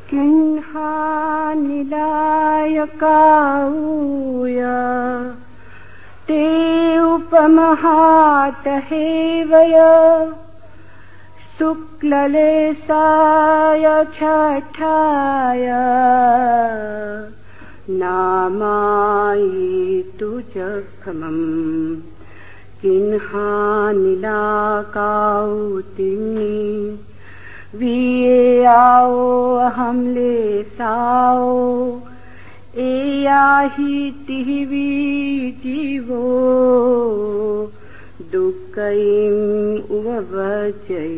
किन्हानिलायकाऊय ते उपमहातहेवय शुक्ललेशाय छठाय नामायितु जखमम् किन्हानिलाकाउतिनी विये आओ अहम ले साओ एयाहि तिहवी जीवो दुःखैं उववचै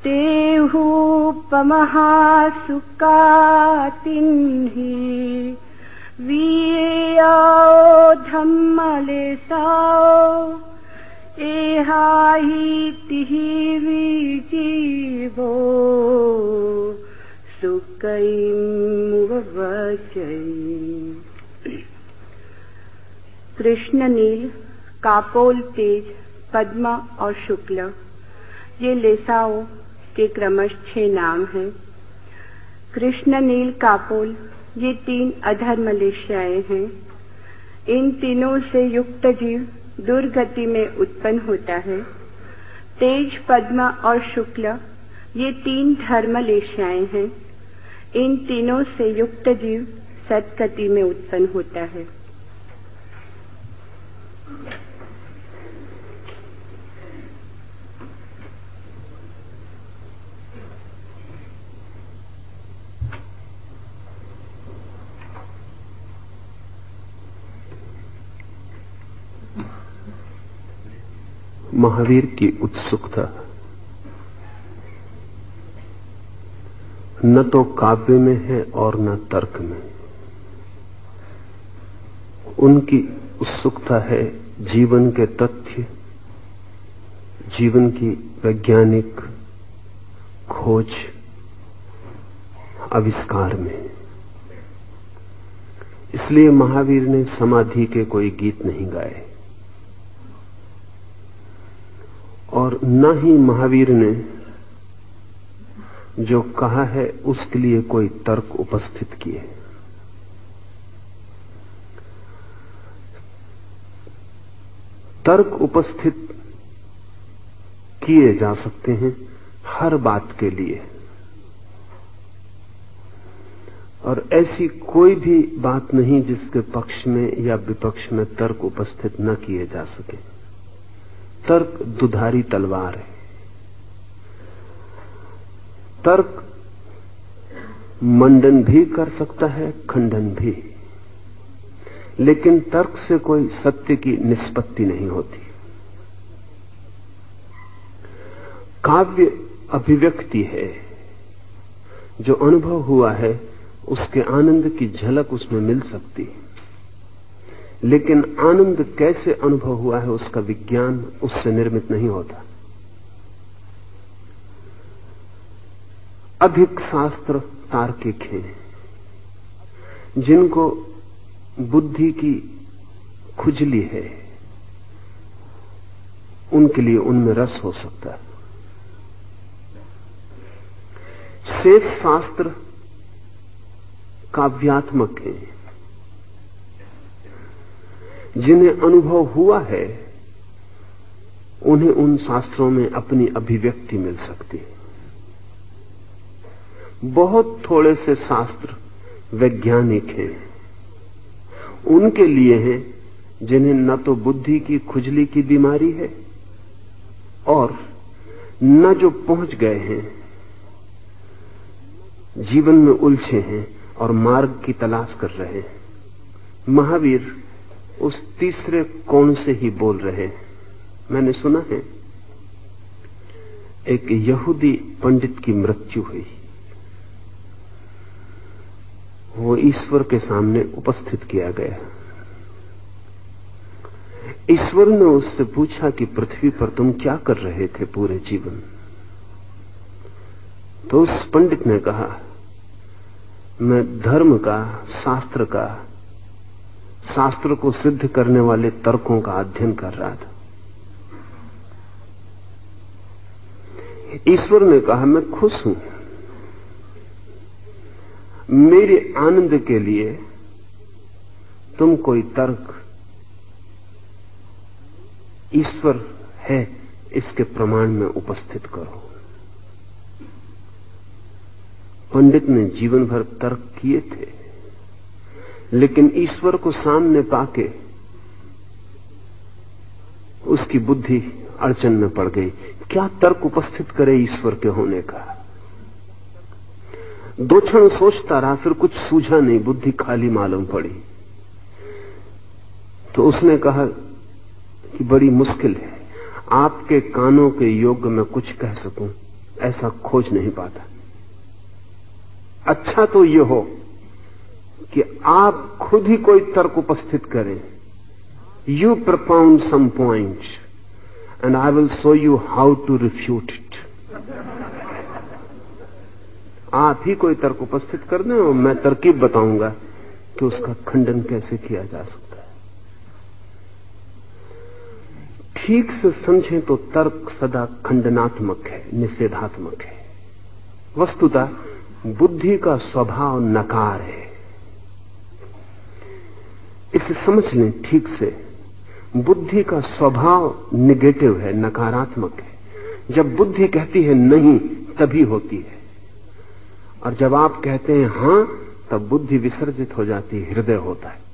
तेहु पमहासुकातिन्हि विये आओ धम्मले साओ एहाहि तिहवी जीवो सुखैमुववचै। कृष्णनील, कापोल, तेज, पद्मा और शुक्ल ये लेसाओं के क्रमश 6 नाम हैं। कृष्णनील, कापोल ये 3 अधर्म लेशाएं हैं। इन तीनों से युक्त जीव दुर्गति में उत्पन्न होता है। तेज, पद्मा और शुक्ल ये 3 धर्म लेशाएं हैं। इन तीनों से युक्त जीव सद्गति में उत्पन्न होता है। महावीर की उत्सुकता न तो काव्य में है और न तर्क में। उनकी उत्सुकता है जीवन के तथ्य, जीवन की वैज्ञानिक खोज, आविष्कार में। इसलिए महावीर ने समाधि के कोई गीत नहीं गाए और न ही महावीर ने जो कहा है उसके लिए कोई तर्क उपस्थित किए। तर्क उपस्थित किए जा सकते हैं हर बात के लिए, और ऐसी कोई भी बात नहीं जिसके पक्ष में या विपक्ष में तर्क उपस्थित न किए जा सके। तर्क दुधारी तलवार है। तर्क मंडन भी कर सकता है, खंडन भी, लेकिन तर्क से कोई सत्य की निष्पत्ति नहीं होती। काव्य अभिव्यक्ति है, जो अनुभव हुआ है उसके आनंद की झलक उसमें मिल सकती है, लेकिन आनंद कैसे अनुभव हुआ है उसका विज्ञान उससे निर्मित नहीं होता। अधिक शास्त्र तार्किक हैं, जिनको बुद्धि की खुजली है, उनके लिए उनमें रस हो सकता है। शेष शास्त्र काव्यात्मक हैं, जिन्हें अनुभव हुआ है उन्हें उन शास्त्रों में अपनी अभिव्यक्ति मिल सकती है। बहुत थोड़े से शास्त्र वैज्ञानिक हैं, उनके लिए हैं जिन्हें न तो बुद्धि की खुजली की बीमारी है और न जो पहुंच गए हैं, जीवन में उलझे हैं और मार्ग की तलाश कर रहे हैं। महावीर उस तीसरे कोण से ही बोल रहे हैं। मैंने सुना है एक यहूदी पंडित की मृत्यु हुई। वो ईश्वर के सामने उपस्थित किया गया। ईश्वर ने उससे पूछा कि पृथ्वी पर तुम क्या कर रहे थे पूरे जीवन? तो उस पंडित ने कहा, मैं धर्म का, शास्त्र का, शास्त्र को सिद्ध करने वाले तर्कों का अध्ययन कर रहा था। ईश्वर ने कहा, मैं खुश हूं मेरे आनंद के लिए तुम कोई तर्क ईश्वर है इसके प्रमाण में उपस्थित करो। पंडित ने जीवन भर तर्क किए थे, लेकिन ईश्वर को सामने पाके उसकी बुद्धि अड़चन में पड़ गई। क्या तर्क उपस्थित करे ईश्वर के होने का? 2 क्षण सोचता रहा, फिर कुछ सूझा नहीं, बुद्धि खाली मालूम पड़ी। तो उसने कहा कि बड़ी मुश्किल है, आपके कानों के योग्य में कुछ कह सकूं ऐसा खोज नहीं पाता। अच्छा तो यह हो कि आप खुद ही कोई तर्क उपस्थित करें। You propound some point and I will show you how to refute it. आप ही कोई तर्क उपस्थित कर दें और मैं तरकीब बताऊंगा कि उसका खंडन कैसे किया जा सकता है। ठीक से समझें तो तर्क सदा खंडनात्मक है, निषेधात्मक है। वस्तुतः बुद्धि का स्वभाव नकार है। इसे समझ लें ठीक से। बुद्धि का स्वभाव निगेटिव है, नकारात्मक है। जब बुद्धि कहती है नहीं, तभी होती है, और जब आप कहते हैं हां, तब बुद्धि विसर्जित हो जाती है, हृदय होता है।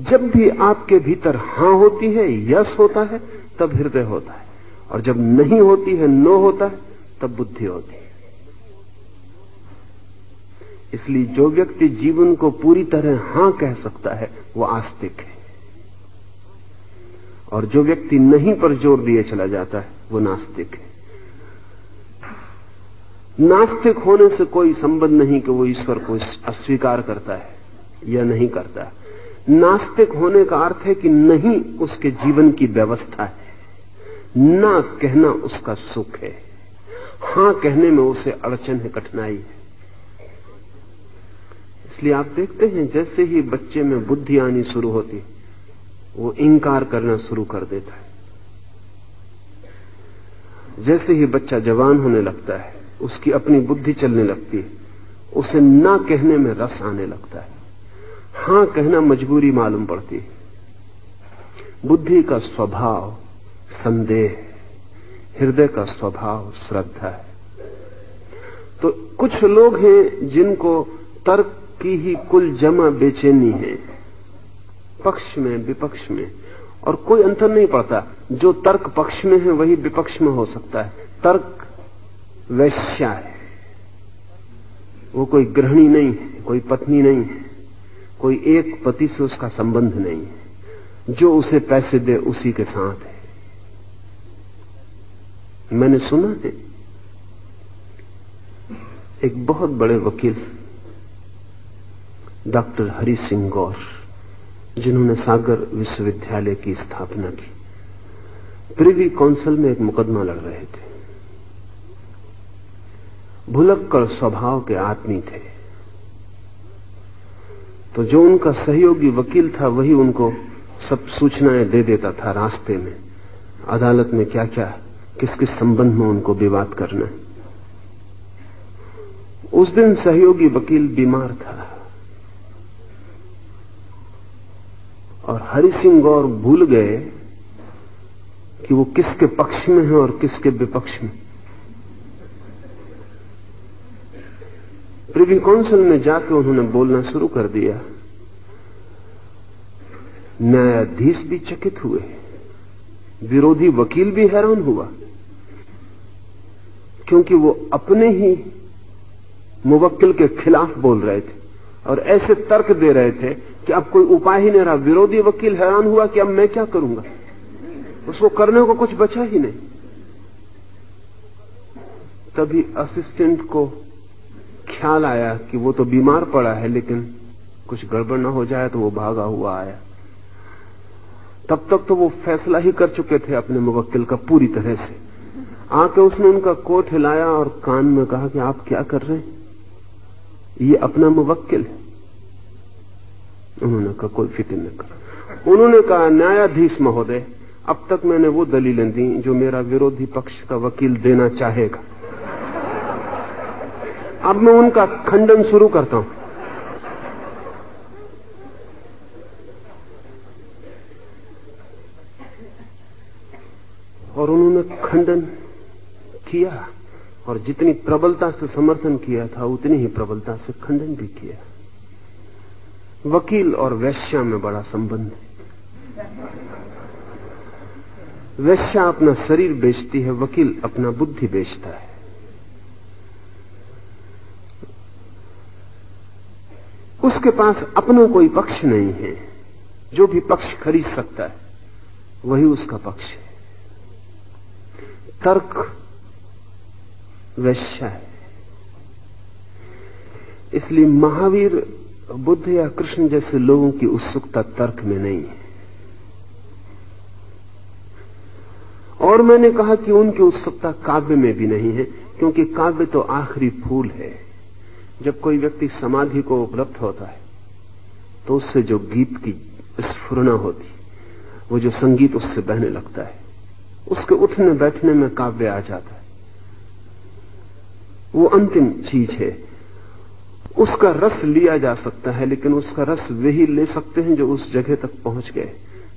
जब भी आपके भीतर हां होती है, यस होता है, तब हृदय होता है, और जब नहीं होती है, नो होता है, तब बुद्धि होती है। इसलिए जो व्यक्ति जीवन को पूरी तरह हां कह सकता है, वो आस्तिक है, और जो व्यक्ति नहीं पर जोर दिए चला जाता है, वो नास्तिक है। नास्तिक होने से कोई संबंध नहीं कि वो ईश्वर को अस्वीकार करता है या नहीं करता है। नास्तिक होने का अर्थ है कि नहीं उसके जीवन की व्यवस्था है, ना कहना उसका सुख है, हां कहने में उसे अड़चन है, कठिनाई है। इसलिए आप देखते हैं जैसे ही बच्चे में बुद्धि आनी शुरू होती, वो इंकार करना शुरू कर देता है। जैसे ही बच्चा जवान होने लगता है, उसकी अपनी बुद्धि चलने लगती है, उसे ना कहने में रस आने लगता है, हां कहना मजबूरी मालूम पड़ती है। बुद्धि का स्वभाव संदेह, हृदय का स्वभाव श्रद्धा है। तो कुछ लोग हैं जिनको तर्क की ही कुल जमा बेचैनी है, पक्ष में विपक्ष में, और कोई अंतर नहीं पड़ता। जो तर्क पक्ष में है वही विपक्ष में हो सकता है। तर्क वैश्या है, वो कोई गृहिणी नहीं है, कोई पत्नी नहीं है, कोई एक पति से उसका संबंध नहीं है, जो उसे पैसे दे उसी के साथ है। मैंने सुना है एक बहुत बड़े वकील डॉक्टर हरि सिंह गौर, जिन्होंने सागर विश्वविद्यालय की स्थापना की, प्रिवी काउंसिल में एक मुकदमा लड़ रहे थे। भुलक्कड़ स्वभाव के आदमी थे, तो जो उनका सहयोगी वकील था वही उनको सब सूचनाएं दे देता था रास्ते में, अदालत में क्या क्या किस किस संबंध में उनको विवाद करना है। उस दिन सहयोगी वकील बीमार था और हरि सिंह गौर भूल गए कि वो किसके पक्ष में है और किसके विपक्ष में। प्रिवी काउंसिल में जाकर उन्होंने बोलना शुरू कर दिया। न्यायाधीश भी चकित हुए, विरोधी वकील भी हैरान हुआ, क्योंकि वो अपने ही मुवक्किल के खिलाफ बोल रहे थे और ऐसे तर्क दे रहे थे कि अब कोई उपाय ही नहीं रहा। विरोधी वकील हैरान हुआ कि अब मैं क्या करूंगा, उसको करने को कुछ बचा ही नहीं। तभी असिस्टेंट को ख्याल आया कि वो तो बीमार पड़ा है, लेकिन कुछ गड़बड़ ना हो जाए, तो वो भागा हुआ आया। तब तक तो वो फैसला ही कर चुके थे अपने मुवक्किल का पूरी तरह से। आके उसने उनका कोट हिलाया और कान में कहा कि आप क्या कर रहे हैं, ये अपना मुवक्किल है। उन्होंने कहा कोई फिक्र न करो। उन्होंने कहा न्यायाधीश महोदय, अब तक मैंने वो दलीलें दी जो मेरा विरोधी पक्ष का वकील देना चाहेगा। अब मैं उनका खंडन शुरू करता हूं। और उन्होंने खंडन किया, और जितनी प्रबलता से समर्थन किया था उतनी ही प्रबलता से खंडन भी किया। वकील और वेश्या में बड़ा संबंध है। वेश्या अपना शरीर बेचती है, वकील अपना बुद्धि बेचता है। उसके पास अपना कोई पक्ष नहीं है। जो भी पक्ष खरीद सकता है वही उसका पक्ष है। तर्क वेश्या है। इसलिए महावीर, बुद्ध या कृष्ण जैसे लोगों की उत्सुकता तर्क में नहीं है। और मैंने कहा कि उनकी उत्सुकता काव्य में भी नहीं है, क्योंकि काव्य तो आखिरी फूल है। जब कोई व्यक्ति समाधि को उपलब्ध होता है तो उससे जो गीत की स्फुरना होती, वो जो संगीत उससे बहने लगता है, उसके उठने बैठने में काव्य आ जाता है। वो अंतिम चीज है। उसका रस लिया जा सकता है, लेकिन उसका रस वे ही ले सकते हैं जो उस जगह तक पहुंच गए।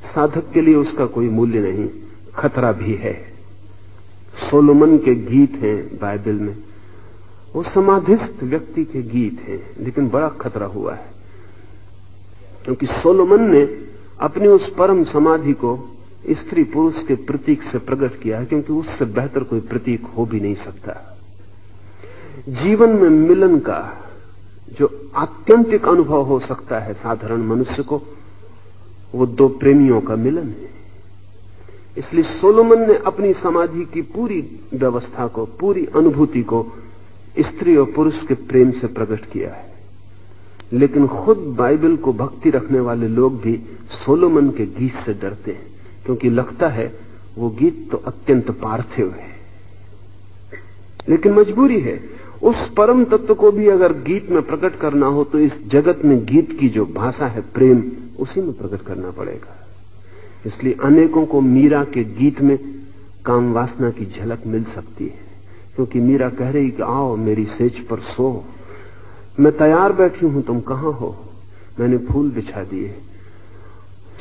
साधक के लिए उसका कोई मूल्य नहीं, खतरा भी है। सोलोमन के गीत हैं बाइबल में, वो समाधिस्थ व्यक्ति के गीत हैं, लेकिन बड़ा खतरा हुआ है, क्योंकि सोलोमन ने अपनी उस परम समाधि को स्त्री पुरुष के प्रतीक से प्रकट किया, क्योंकि उससे बेहतर कोई प्रतीक हो भी नहीं सकता। जीवन में मिलन का जो आत्यंतिक अनुभव हो सकता है साधारण मनुष्य को, वो दो प्रेमियों का मिलन है। इसलिए सोलोमन ने अपनी समाधि की पूरी व्यवस्था को, पूरी अनुभूति को स्त्री और पुरुष के प्रेम से प्रकट किया है। लेकिन खुद बाइबल को भक्ति रखने वाले लोग भी सोलोमन के गीत से डरते हैं, क्योंकि लगता है वो गीत तो अत्यंत पार्थिव है। लेकिन मजबूरी है, उस परम तत्व को भी अगर गीत में प्रकट करना हो तो इस जगत में गीत की जो भाषा है प्रेम, उसी में प्रकट करना पड़ेगा। इसलिए अनेकों को मीरा के गीत में काम वासना की झलक मिल सकती है, क्योंकि मीरा कह रही कि आओ मेरी सेज पर सो, मैं तैयार बैठी हूं, तुम कहां हो? मैंने फूल बिछा दिए,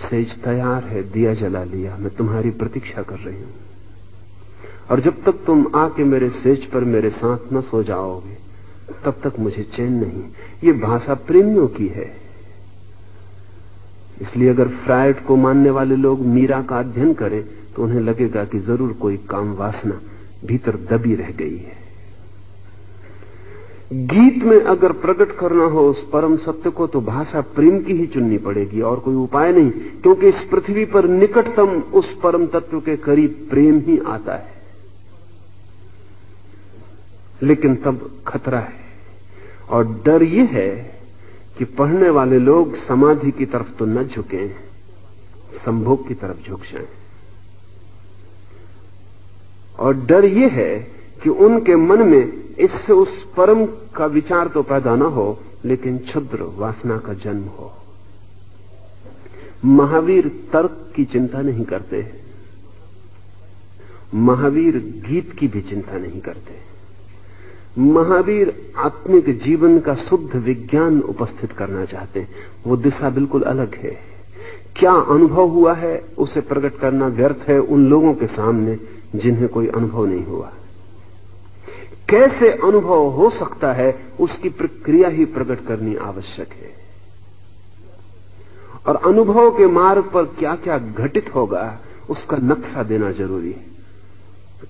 सेज तैयार है, दिया जला लिया, मैं तुम्हारी प्रतीक्षा कर रही हूं। और जब तक तुम आके मेरे सेज पर मेरे साथ न सो जाओगे तब तक मुझे चैन नहीं। ये भाषा प्रेमियों की है। इसलिए अगर फ्रायड को मानने वाले लोग मीरा का अध्ययन करें तो उन्हें लगेगा कि जरूर कोई काम वासना भीतर दबी रह गई है। गीत में अगर प्रकट करना हो उस परम सत्य को तो भाषा प्रेम की ही चुननी पड़ेगी, और कोई उपाय नहीं, क्योंकि इस पृथ्वी पर निकटतम उस परम तत्व के करीब प्रेम ही आता है। लेकिन तब खतरा है, और डर यह है कि पढ़ने वाले लोग समाधि की तरफ तो न झुकें, संभोग की तरफ झुक जाएं। और डर यह है कि उनके मन में इससे उस परम का विचार तो पैदा न हो, लेकिन क्षुद्र वासना का जन्म हो। महावीर तर्क की चिंता नहीं करते, महावीर गीत की भी चिंता नहीं करते। महावीर आत्मिक जीवन का शुद्ध विज्ञान उपस्थित करना चाहते हैं। वो दिशा बिल्कुल अलग है। क्या अनुभव हुआ है उसे प्रकट करना व्यर्थ है उन लोगों के सामने जिन्हें कोई अनुभव नहीं हुआ। कैसे अनुभव हो सकता है उसकी प्रक्रिया ही प्रकट करनी आवश्यक है, और अनुभव के मार्ग पर क्या क्या घटित होगा उसका नक्शा देना जरूरी है,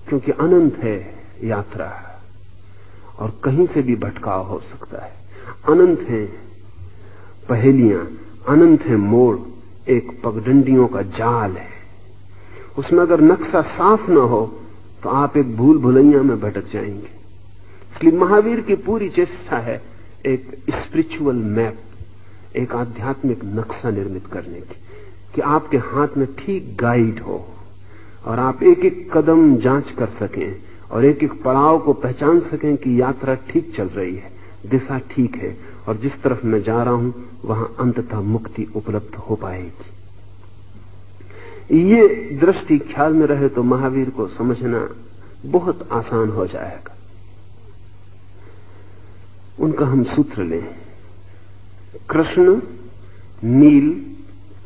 क्योंकि अनंत है यात्रा और कहीं से भी भटकाव हो सकता है। अनंत है पहेलियां, अनंत है मोड़, एक पगडंडियों का जाल है। उसमें अगर नक्शा साफ न हो तो आप एक भूल भुलैया में भटक जाएंगे। इसलिए महावीर की पूरी चेष्टा है एक स्पिरिचुअल मैप, एक आध्यात्मिक नक्शा निर्मित करने की, कि आपके हाथ में ठीक गाइड हो और आप एक एक कदम जांच कर सकें और एक एक पड़ाव को पहचान सकें कि यात्रा ठीक चल रही है, दिशा ठीक है, और जिस तरफ मैं जा रहा हूं वहां अंततः मुक्ति उपलब्ध हो पाएगी। ये दृष्टि ख्याल में रहे तो महावीर को समझना बहुत आसान हो जाएगा। उनका हम सूत्र लें। कृष्ण, नील,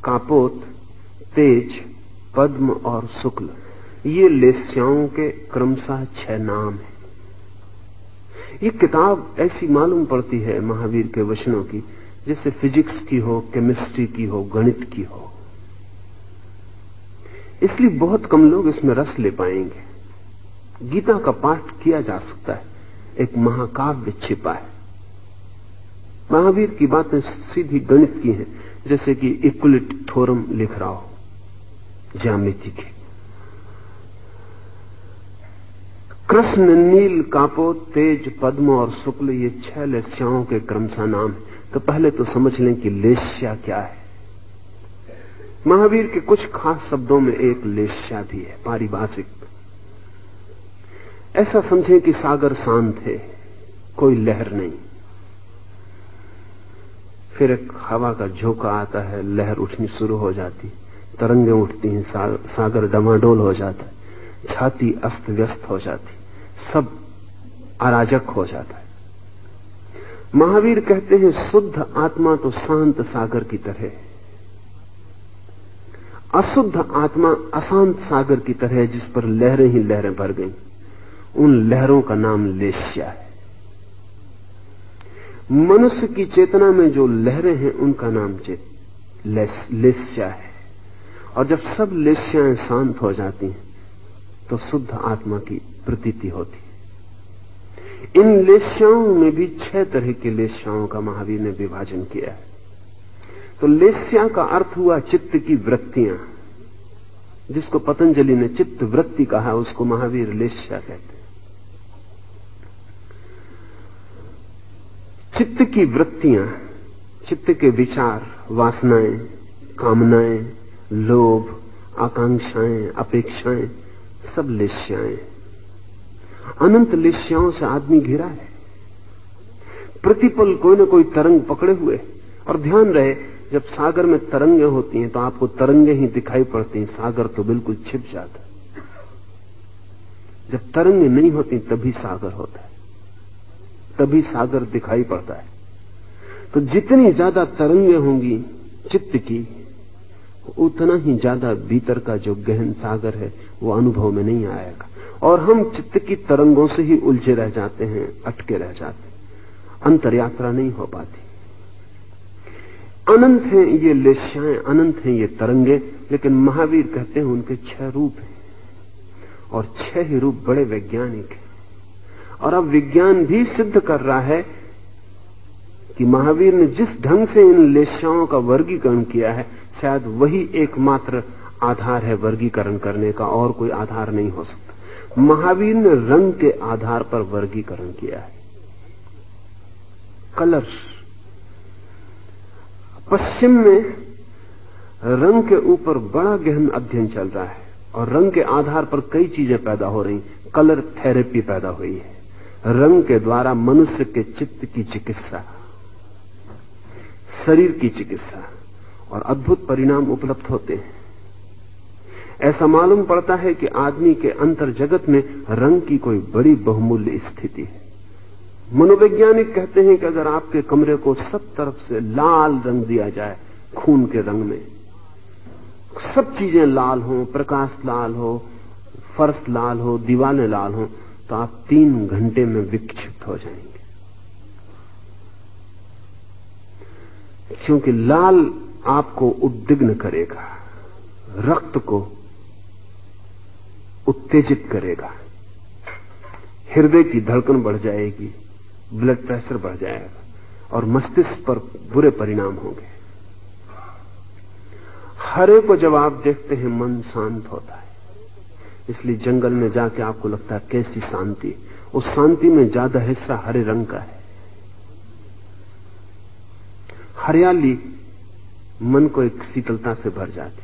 कापोत, तेज, पद्म और शुक्ल, ये लेस्याओं के क्रमशः 6 नाम हैं। ये किताब ऐसी मालूम पड़ती है महावीर के वचनों की, जैसे फिजिक्स की हो, केमिस्ट्री की हो, गणित की हो। इसलिए बहुत कम लोग इसमें रस ले पाएंगे। गीता का पाठ किया जा सकता है, एक महाकाव्य छिपा है। महावीर की बातें सीधी गणित की हैं, जैसे कि इक्वलिट थ्योरम लिख रहा हो ज्यामिति के। कृष्ण, नील, कापोत, तेज, पद्म और शुक्ल, ये 6 लेस्याओं के क्रमशः नाम है। तो पहले तो समझ लें कि लेस्या क्या है। महावीर के कुछ खास शब्दों में एक लेस्या भी है, पारिभाषिक। ऐसा समझें कि सागर शांत है, कोई लहर नहीं। फिर एक हवा का झोंका आता है, लहर उठनी शुरू हो जाती, तरंगें उठती हैं, सागर डमाडोल हो जाता है, छाती अस्त व्यस्त हो जाती, सब अराजक हो जाता है। महावीर कहते हैं शुद्ध आत्मा तो शांत सागर की तरह है, अशुद्ध आत्मा अशांत सागर की तरह है, जिस पर लहरें ही लहरें भर गईं। उन लहरों का नाम लेस्या है। मनुष्य की चेतना में जो लहरें हैं उनका नाम लेस्या है। और जब सब लेस्याएं शांत हो जाती हैं तो शुद्ध आत्मा की प्रतीति होती है। इन लेस्याओं में भी 6 तरह की लेस्याओं का महावीर ने विभाजन किया है। तो लेस्या का अर्थ हुआ चित्त की वृत्तियां। जिसको पतंजलि ने चित्त वृत्ति कहा, उसको महावीर लेस्या कहते हैं। चित्त की वृत्तियां, चित्त के विचार, वासनाएं, कामनाएं, लोभ, आकांक्षाएं, अपेक्षाएं, सब लेस्याएं। अनंत लेस्याओं से आदमी घिरा है। प्रतिपल कोई न कोई तरंग पकड़े हुए। और ध्यान रहे, जब सागर में तरंगें होती हैं तो आपको तरंगें ही दिखाई पड़ती हैं, सागर तो बिल्कुल छिप जाता है। जब तरंगें नहीं होती तभी सागर होता है, तभी सागर दिखाई पड़ता है। तो जितनी ज्यादा तरंगें होंगी चित्त की, उतना ही ज्यादा भीतर का जो गहन सागर है वो अनुभव में नहीं आएगा। और हम चित्त की तरंगों से ही उलझे रह जाते हैं, अटके रह जाते हैं, अंतर यात्रा नहीं हो पाती। अनंत हैं ये लेस्याएं, अनंत हैं ये तरंगे, लेकिन महावीर कहते हैं उनके 6 रूप हैं। और 6 ही रूप बड़े वैज्ञानिक हैं। और अब विज्ञान भी सिद्ध कर रहा है कि महावीर ने जिस ढंग से इन लेस्याओं का वर्गीकरण किया है, शायद वही एकमात्र आधार है वर्गीकरण करने का, और कोई आधार नहीं हो सकता। महावीर ने रंग के आधार पर वर्गीकरण किया है। कलर, पश्चिम में रंग के ऊपर बड़ा गहन अध्ययन चल रहा है और रंग के आधार पर कई चीजें पैदा हो रही। कलर थेरेपी पैदा हुई है, रंग के द्वारा मनुष्य के चित्त की चिकित्सा, शरीर की चिकित्सा, और अद्भुत परिणाम उपलब्ध होते हैं। ऐसा मालूम पड़ता है कि आदमी के अंतर जगत में रंग की कोई बड़ी बहुमूल्य स्थिति है। मनोवैज्ञानिक कहते हैं कि अगर आपके कमरे को सब तरफ से लाल रंग दिया जाए, खून के रंग में सब चीजें लाल हो, प्रकाश लाल हो, फर्श लाल हो, दीवारें लाल हो, तो आप 3 घंटे में विक्षिप्त हो जाएंगे। क्योंकि लाल आपको उद्विग्न करेगा, रक्त को उत्तेजित करेगा, हृदय की धड़कन बढ़ जाएगी, ब्लड प्रेशर बढ़ जाएगा और मस्तिष्क पर बुरे परिणाम होंगे। हरे को जब आप देखते हैं मन शांत होता है। इसलिए जंगल में जाके आपको लगता है कैसी शांति, उस शांति में ज्यादा हिस्सा हरे रंग का है। हरियाली मन को एक शीतलता से भर जाती।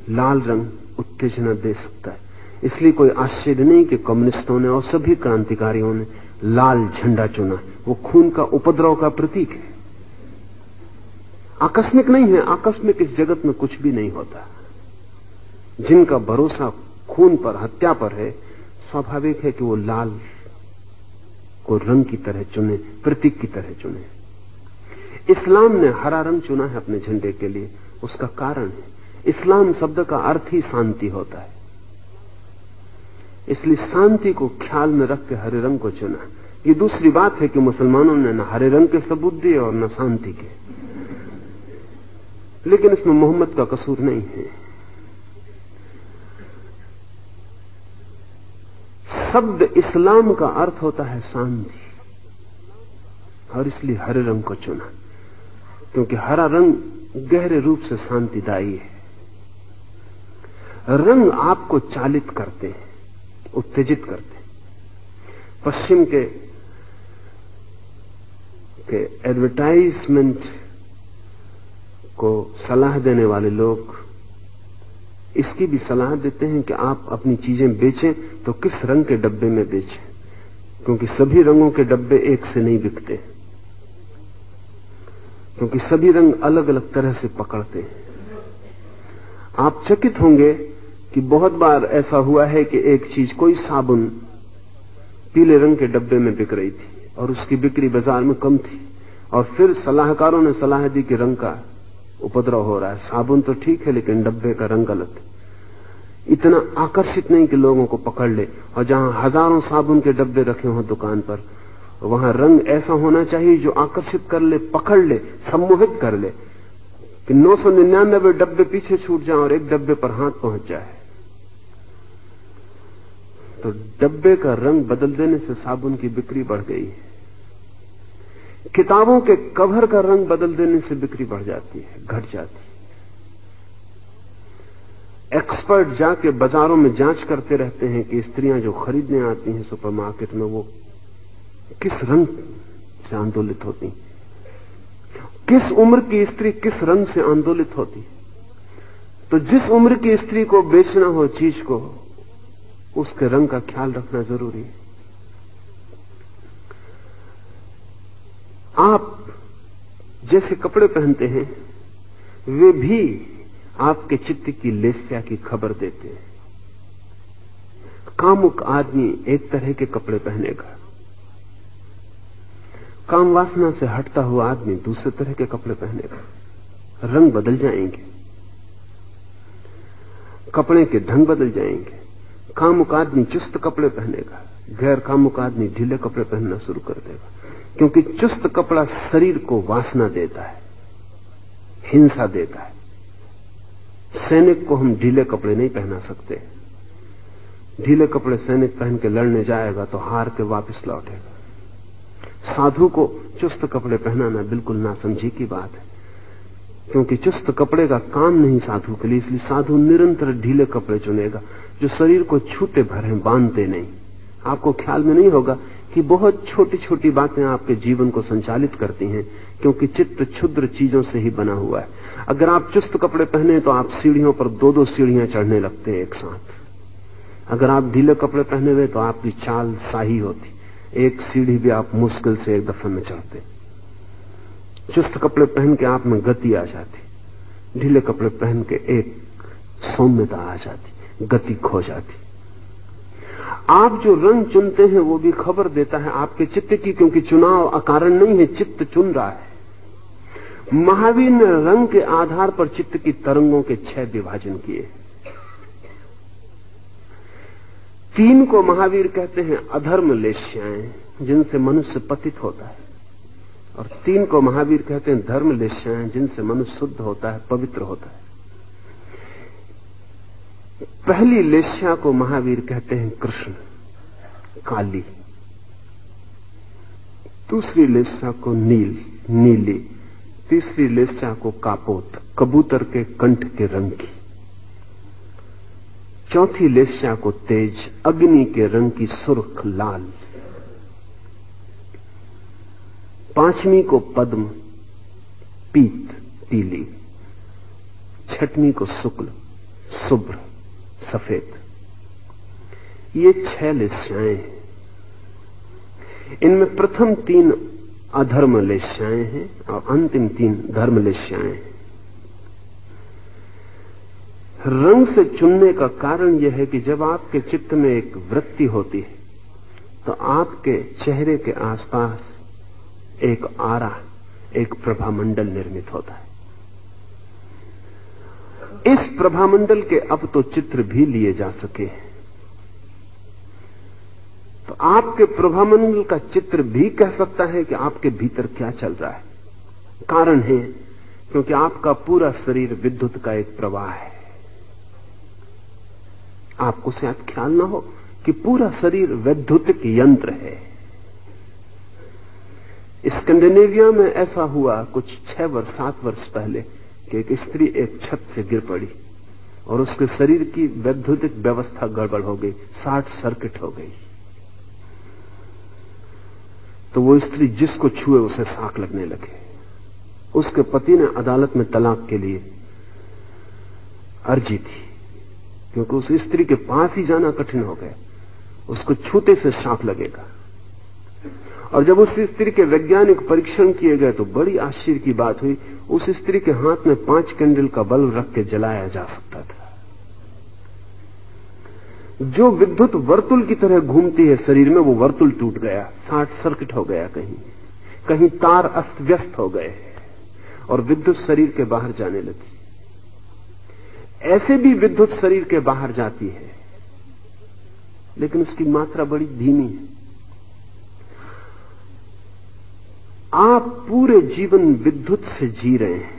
लाल रंग उत्तेजना दे सकता है। इसलिए कोई आश्चर्य नहीं कि कम्युनिस्टों ने और सभी क्रांतिकारियों ने लाल झंडा चुना। वो खून का उपद्रव का प्रतीक है, आकस्मिक नहीं है। आकस्मिक इस जगत में कुछ भी नहीं होता। जिनका भरोसा खून पर, हत्या पर है, स्वाभाविक है कि वो लाल को रंग की तरह चुने, प्रतीक की तरह चुने। इस्लाम ने हरा रंग चुना है अपने झंडे के लिए। उसका कारण है, इस्लाम शब्द का अर्थ ही शांति होता है, इसलिए शांति को ख्याल में रख के हरे रंग को चुना। ये दूसरी बात है कि मुसलमानों ने न हरे रंग के सबूत दिए और न शांति के, लेकिन इसमें मोहम्मद का कसूर नहीं है। शब्द इस्लाम का अर्थ होता है शांति, और इसलिए हरे रंग को चुना, क्योंकि हरा रंग गहरे रूप से शांतिदायी है। रंग आपको चालित करते हैं, उत्तेजित करते हैं। पश्चिम के एडवर्टाइजमेंट को सलाह देने वाले लोग इसकी भी सलाह देते हैं कि आप अपनी चीजें बेचें तो किस रंग के डब्बे में बेचें, क्योंकि सभी रंगों के डब्बे एक से नहीं बिकते, क्योंकि सभी रंग अलग अलग तरह से पकड़ते हैं। आप चकित होंगे कि बहुत बार ऐसा हुआ है कि एक चीज, कोई साबुन पीले रंग के डब्बे में बिक रही थी और उसकी बिक्री बाजार में कम थी, और फिर सलाहकारों ने सलाह दी कि रंग का उपद्रव हो रहा है, साबुन तो ठीक है लेकिन डब्बे का रंग गलत है। इतना आकर्षित नहीं कि लोगों को पकड़ ले, और जहां हजारों साबुन के डब्बे रखे हों दुकान पर, वहां रंग ऐसा होना चाहिए जो आकर्षित कर ले, पकड़ ले, सम्मोहित कर ले, कि 999 डब्बे पीछे छूट जाएं और एक डब्बे पर हाथ पहुंच जाए। तो डब्बे का रंग बदल देने से साबुन की बिक्री बढ़ गई है। किताबों के कवर का रंग बदल देने से बिक्री बढ़ जाती है, घट जाती है। एक्सपर्ट जाके बाजारों में जांच करते रहते हैं कि स्त्रियां जो खरीदने आती हैं सुपरमार्केट में, वो किस रंग से आंदोलित होती, किस उम्र की स्त्री किस रंग से आंदोलित होती। तो जिस उम्र की स्त्री को बेचना हो चीज को, उसके रंग का ख्याल रखना जरूरी है। आप जैसे कपड़े पहनते हैं, वे भी आपके चित्त की लेस्या की खबर देते हैं। कामुक आदमी एक तरह के कपड़े पहनेगा, काम वासना से हटता हुआ आदमी दूसरे तरह के कपड़े पहनेगा। रंग बदल जाएंगे, कपड़े के ढंग बदल जाएंगे। कामुक आदमी चुस्त कपड़े पहनेगा, गैर कामुक आदमी ढीले कपड़े पहनना शुरू कर देगा, क्योंकि चुस्त कपड़ा शरीर को वासना देता है, हिंसा देता है। सैनिक को हम ढीले कपड़े नहीं पहना सकते। ढीले कपड़े सैनिक पहन के लड़ने जाएगा तो हार के वापस लौटेगा। साधु को चुस्त कपड़े पहनाना बिल्कुल नासमझी की बात है, क्योंकि चुस्त कपड़े का काम नहीं साधु के लिए, इसलिए साधु निरंतर ढीले कपड़े चुनेगा जो शरीर को छूटे भरे, बांधते नहीं। आपको ख्याल में नहीं होगा कि बहुत छोटी छोटी बातें आपके जीवन को संचालित करती हैं, क्योंकि चित्त क्षुद्र चीजों से ही बना हुआ है। अगर आप चुस्त कपड़े पहने तो आप सीढ़ियों पर 2-2 सीढ़ियां चढ़ने लगते हैं एक साथ। अगर आप ढीले कपड़े पहने हुए तो आपकी चाल शाही होती, एक सीढ़ी भी आप मुश्किल से एक दफे में चढ़ते। चुस्त कपड़े पहन के आप में गति आ जाती, ढीले कपड़े पहन के एक सौम्यता आ जाती, गति खो जाती। आप जो रंग चुनते हैं वो भी खबर देता है आपके चित्त की, क्योंकि चुनाव अकारण नहीं है, चित्त चुन रहा है। महावीर ने रंग के आधार पर चित्त की तरंगों के 6 विभाजन किए। 3 को महावीर कहते हैं अधर्म लेश्याएं, जिनसे मनुष्य पतित होता है, और 3 को महावीर कहते हैं धर्म लेश्याएं, जिनसे मनुष्य शुद्ध होता है, पवित्र होता है। पहली लेश्या को महावीर कहते हैं कृष्ण, काली। दूसरी लेश्या को नील, नीली। तीसरी लेश्या को कापोत, कबूतर के कंठ के रंग की। चौथी लेश्या को तेज, अग्नि के रंग की सुर्ख लाल। 5वीं को पद्म, पीत पीली। 6वीं को शुक्ल, शुभ्र सफेद। ये 6 लेश्याएं हैं। इनमें प्रथम 3 अधर्म लेश्याएं हैं और अंतिम 3 धर्म लेश्याएं हैं। रंग से चुनने का कारण यह है कि जब आपके चित्त में एक वृत्ति होती है, तो आपके चेहरे के आसपास एक आरा, एक प्रभामंडल निर्मित होता है। इस प्रभामंडल के अब तो चित्र भी लिए जा सके, तो आपके प्रभामंडल का चित्र भी कह सकता है कि आपके भीतर क्या चल रहा है। कारण है क्योंकि आपका पूरा शरीर विद्युत का एक प्रवाह है। आपको शायद ख्याल ना हो कि पूरा शरीर वैद्युतिक यंत्र है। स्कैंडिनेविया में ऐसा हुआ कुछ 6-7 वर्ष पहले कि एक स्त्री एक छत से गिर पड़ी और उसके शरीर की वैद्युतिक व्यवस्था गड़बड़ हो गई, शॉर्ट सर्किट हो गई। तो वो स्त्री जिसको छुए उसे शाख लगने लगे। उसके पति ने अदालत में तलाक के लिए अर्जी थी, क्योंकि उस स्त्री के पास ही जाना कठिन हो गया, उसको छूते से शाख लगेगा। और जब उस स्त्री के वैज्ञानिक परीक्षण किए गए तो बड़ी आश्चर्य की बात हुई, उस स्त्री के हाथ में 5 कैंडल का बल्ब रख के जलाया जा सकता था। जो विद्युत वर्तुल की तरह घूमती है शरीर में, वो वर्तुल टूट गया, शॉर्ट सर्किट हो गया, कहीं तार अस्त व्यस्त हो गए और विद्युत शरीर के बाहर जाने लगी। ऐसे भी विद्युत शरीर के बाहर जाती है, लेकिन उसकी मात्रा बड़ी धीमी है। आप पूरे जीवन विद्युत से जी रहे हैं।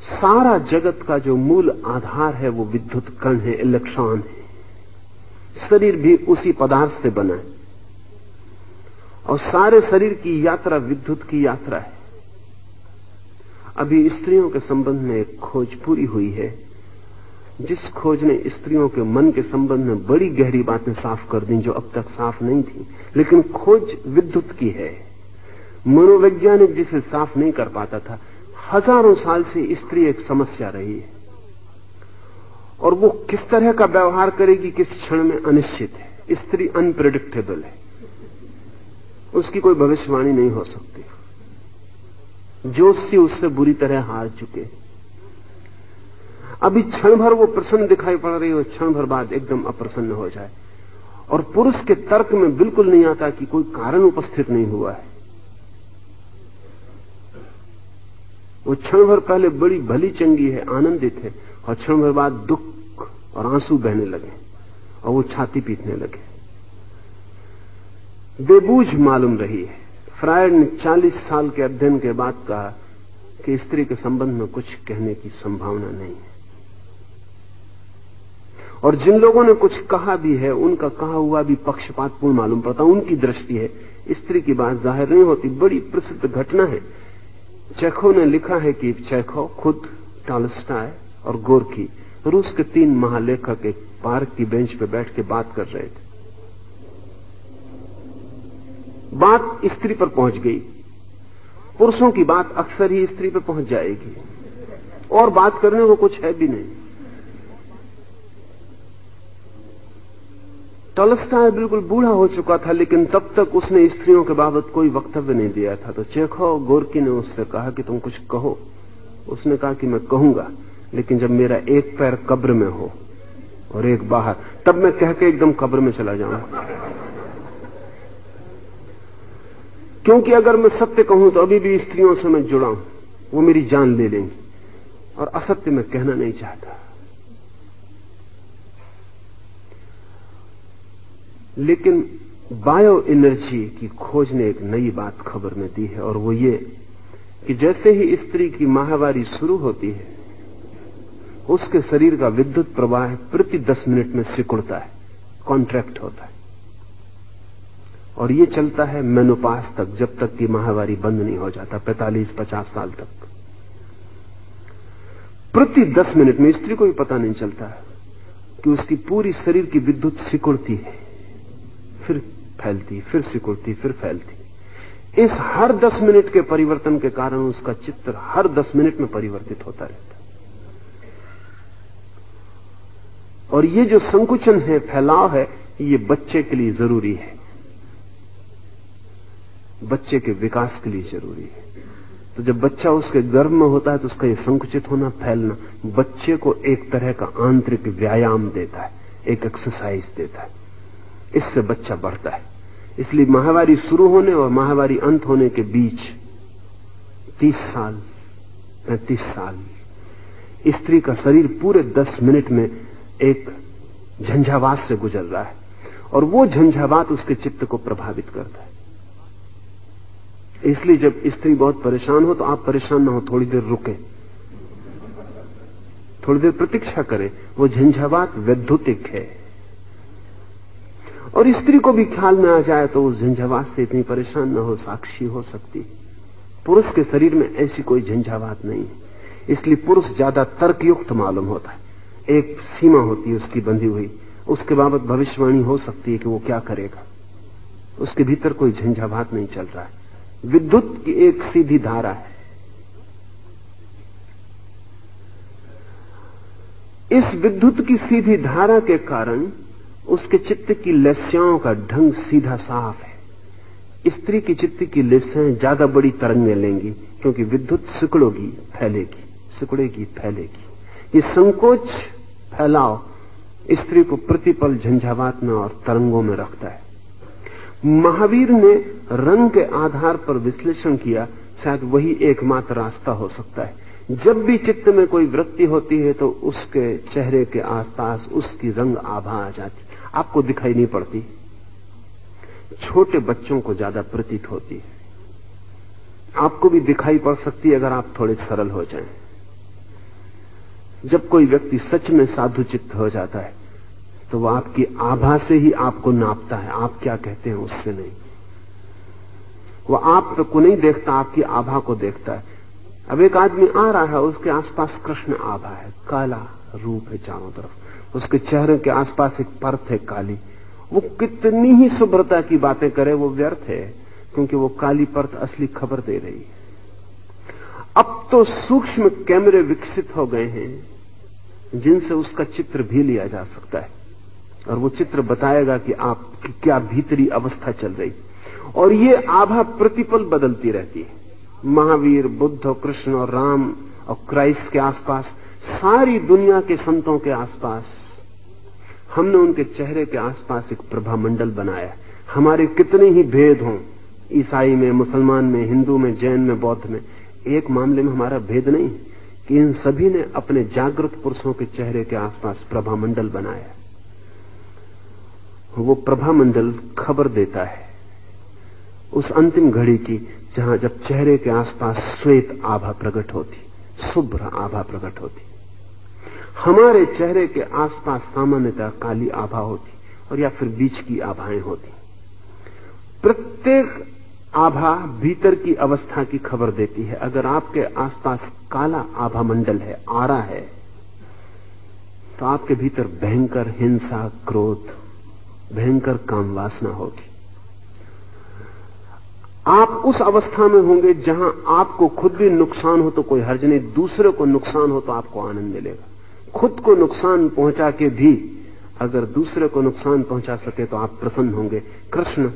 सारा जगत का जो मूल आधार है वो विद्युत कण है, इलेक्ट्रॉन है। शरीर भी उसी पदार्थ से बना है और सारे शरीर की यात्रा विद्युत की यात्रा है। अभी स्त्रियों के संबंध में एक खोज पूरी हुई है, जिस खोज ने स्त्रियों के मन के संबंध में बड़ी गहरी बातें साफ कर दी जो अब तक साफ नहीं थी। लेकिन खोज विद्युत की है। मनोवैज्ञानिक जिसे साफ नहीं कर पाता था। हजारों साल से स्त्री एक समस्या रही है और वो किस तरह का व्यवहार करेगी किस क्षण में अनिश्चित है। स्त्री अनप्रेडिक्टेबल है, उसकी कोई भविष्यवाणी नहीं हो सकती। जोशी उससे बुरी तरह हार चुके। अभी क्षण भर वो प्रसन्न दिखाई पड़ रही हो, क्षण भर बाद एकदम अप्रसन्न हो जाए। और पुरुष के तर्क में बिल्कुल नहीं आता कि कोई कारण उपस्थित नहीं हुआ है। वो क्षण भर पहले बड़ी भली चंगी है, आनंदित है, और क्षण भर बाद दुख और आंसू बहने लगे और वो छाती पीटने लगे। बेबूझ मालूम रही है। फ्रायड ने 40 साल के अध्ययन के बाद कहा कि स्त्री के संबंध में कुछ कहने की संभावना नहीं है। और जिन लोगों ने कुछ कहा भी है उनका कहा हुआ भी पक्षपातपूर्ण मालूम पड़ता। उनकी दृष्टि है, स्त्री की बात जाहिर नहीं होती। बड़ी प्रसिद्ध घटना है। चेखोव ने लिखा है कि चेखोव खुद, टॉलस्टॉय और गोर्की, रूस के 3 महालेखक एक पार्क की बेंच पर बैठ के बात कर रहे थे। बात स्त्री पर पहुंच गई। पुरुषों की बात अक्सर ही स्त्री पर पहुंच जाएगी और बात करने को कुछ है भी नहीं। टॉलस्टॉय बिल्कुल बूढ़ा हो चुका था, लेकिन तब तक उसने स्त्रियों के बाबत कोई वक्तव्य नहीं दिया था। तो चेखोव गोर्की ने उससे कहा कि तुम कुछ कहो। उसने कहा कि मैं कहूंगा, लेकिन जब मेरा एक पैर कब्र में हो और एक बाहर, तब मैं कह के एकदम कब्र में चला जाऊंगा। क्योंकि अगर मैं सत्य कहूं तो अभी भी स्त्रियों से मैं जुड़ा हूं, वो मेरी जान ले लेंगी, और असत्य मैं कहना नहीं चाहता। लेकिन बायो एनर्जी की खोज ने एक नई बात खबर में दी है, और वो ये कि जैसे ही स्त्री की माहवारी शुरू होती है, उसके शरीर का विद्युत प्रवाह प्रति 10 मिनट में सिकुड़ता है, कॉन्ट्रैक्ट होता है, और ये चलता है मेनोपास तक, जब तक कि माहवारी बंद नहीं हो जाता, 45-50 साल तक। प्रति 10 मिनट में स्त्री को भी पता नहीं चलता कि उसकी पूरी शरीर की विद्युत सिकुड़ती है, फिर फैलती, फिर सिकुड़ती, फिर फैलती। इस हर 10 मिनट के परिवर्तन के कारण उसका चित्र हर 10 मिनट में परिवर्तित होता रहता है। और ये जो संकुचन है, फैलाव है, ये बच्चे के लिए जरूरी है, बच्चे के विकास के लिए जरूरी है। तो जब बच्चा उसके गर्भ में होता है तो उसका ये संकुचित होना, फैलना बच्चे को एक तरह का आंतरिक व्यायाम देता है, एक एक्सरसाइज देता है। इससे बच्चा बढ़ता है। इसलिए माहवारी शुरू होने और माहवारी अंत होने के बीच 30 साल 35 साल स्त्री का शरीर पूरे 10 मिनट में एक झंझावात से गुजर रहा है, और वो झंझावात उसके चित्त को प्रभावित करता है। इसलिए जब स्त्री बहुत परेशान हो तो आप परेशान ना हो, थोड़ी देर रुके, थोड़ी देर प्रतीक्षा करें। वो झंझावात वैद्युतिक है, और स्त्री को भी ख्याल में आ जाए तो उस झंझावात से इतनी परेशान न हो, साक्षी हो सकती। पुरुष के शरीर में ऐसी कोई झंझावात नहीं है, इसलिए पुरुष ज्यादा तर्कयुक्त मालूम होता है। एक सीमा होती है उसकी बंधी हुई, उसके बाबत भविष्यवाणी हो सकती है कि वो क्या करेगा। उसके भीतर कोई झंझावात नहीं चल रहा है, विद्युत की एक सीधी धारा है। इस विद्युत की सीधी धारा के कारण उसके चित्त की लेस्याओं का ढंग सीधा साफ है। स्त्री की चित्त की लेस्याएं ज्यादा बड़ी तरंगें लेंगी, क्योंकि विद्युत सिकुड़ेगी फैलेगी, सिकुड़ेगी फैलेगी। ये संकोच फैलाव स्त्री को प्रतिपल झंझावात में और तरंगों में रखता है। महावीर ने रंग के आधार पर विश्लेषण किया, शायद वही एकमात्र रास्ता हो सकता है। जब भी चित्त में कोई वृत्ति होती है तो उसके चेहरे के आसपास उसकी रंग आभा आ जाती, आपको दिखाई नहीं पड़ती। छोटे बच्चों को ज्यादा प्रतीत होती है, आपको भी दिखाई पड़ सकती है अगर आप थोड़े सरल हो जाएं। जब कोई व्यक्ति सच में साधु चित्त हो जाता है तो वह आपकी आभा से ही आपको नापता है, आप क्या कहते हैं उससे नहीं। वह आप को नहीं देखता, आपकी आभा को देखता है। अब एक आदमी आ रहा है, उसके आसपास कृष्ण आभा है, काला रूप है चारों तरफ, उसके चेहरे के आसपास एक परत है काली। वो कितनी ही शुभ्रता की बातें करे वो व्यर्थ है, क्योंकि वो काली परत असली खबर दे रही है। अब तो सूक्ष्म कैमरे विकसित हो गए हैं जिनसे उसका चित्र भी लिया जा सकता है, और वो चित्र बताएगा कि आपकी क्या भीतरी अवस्था चल रही, और ये आभा प्रतिपल बदलती रहती है। महावीर, बुद्ध और कृष्ण और राम और क्राइस्ट के आसपास, सारी दुनिया के संतों के आसपास हमने उनके चेहरे के आसपास एक प्रभामंडल बनाया। हमारे कितने ही भेद हों, ईसाई में, मुसलमान में, हिंदू में, जैन में, बौद्ध में, एक मामले में हमारा भेद नहीं है कि इन सभी ने अपने जागृत पुरुषों के चेहरे के आसपास प्रभामंडल बनाया। वो प्रभामंडल खबर देता है उस अंतिम घड़ी की जहां जब चेहरे के आसपास श्वेत आभा प्रकट होती, शुभ्र आभा प्रकट होती। हमारे चेहरे के आसपास सामान्यतः काली आभा होती, और या फिर बीच की आभाएं होती। प्रत्येक आभा भीतर की अवस्था की खबर देती है। अगर आपके आसपास काला आभा मंडल है, आरा है, तो आपके भीतर भयंकर हिंसा, क्रोध, भयंकर काम वासना होगी। आप उस अवस्था में होंगे जहां आपको खुद भी नुकसान हो तो कोई हर्ज नहीं, दूसरे को नुकसान हो तो आपको आनंद मिलेगा। खुद को नुकसान पहुंचा के भी अगर दूसरे को नुकसान पहुंचा सके तो आप प्रसन्न होंगे। कृष्ण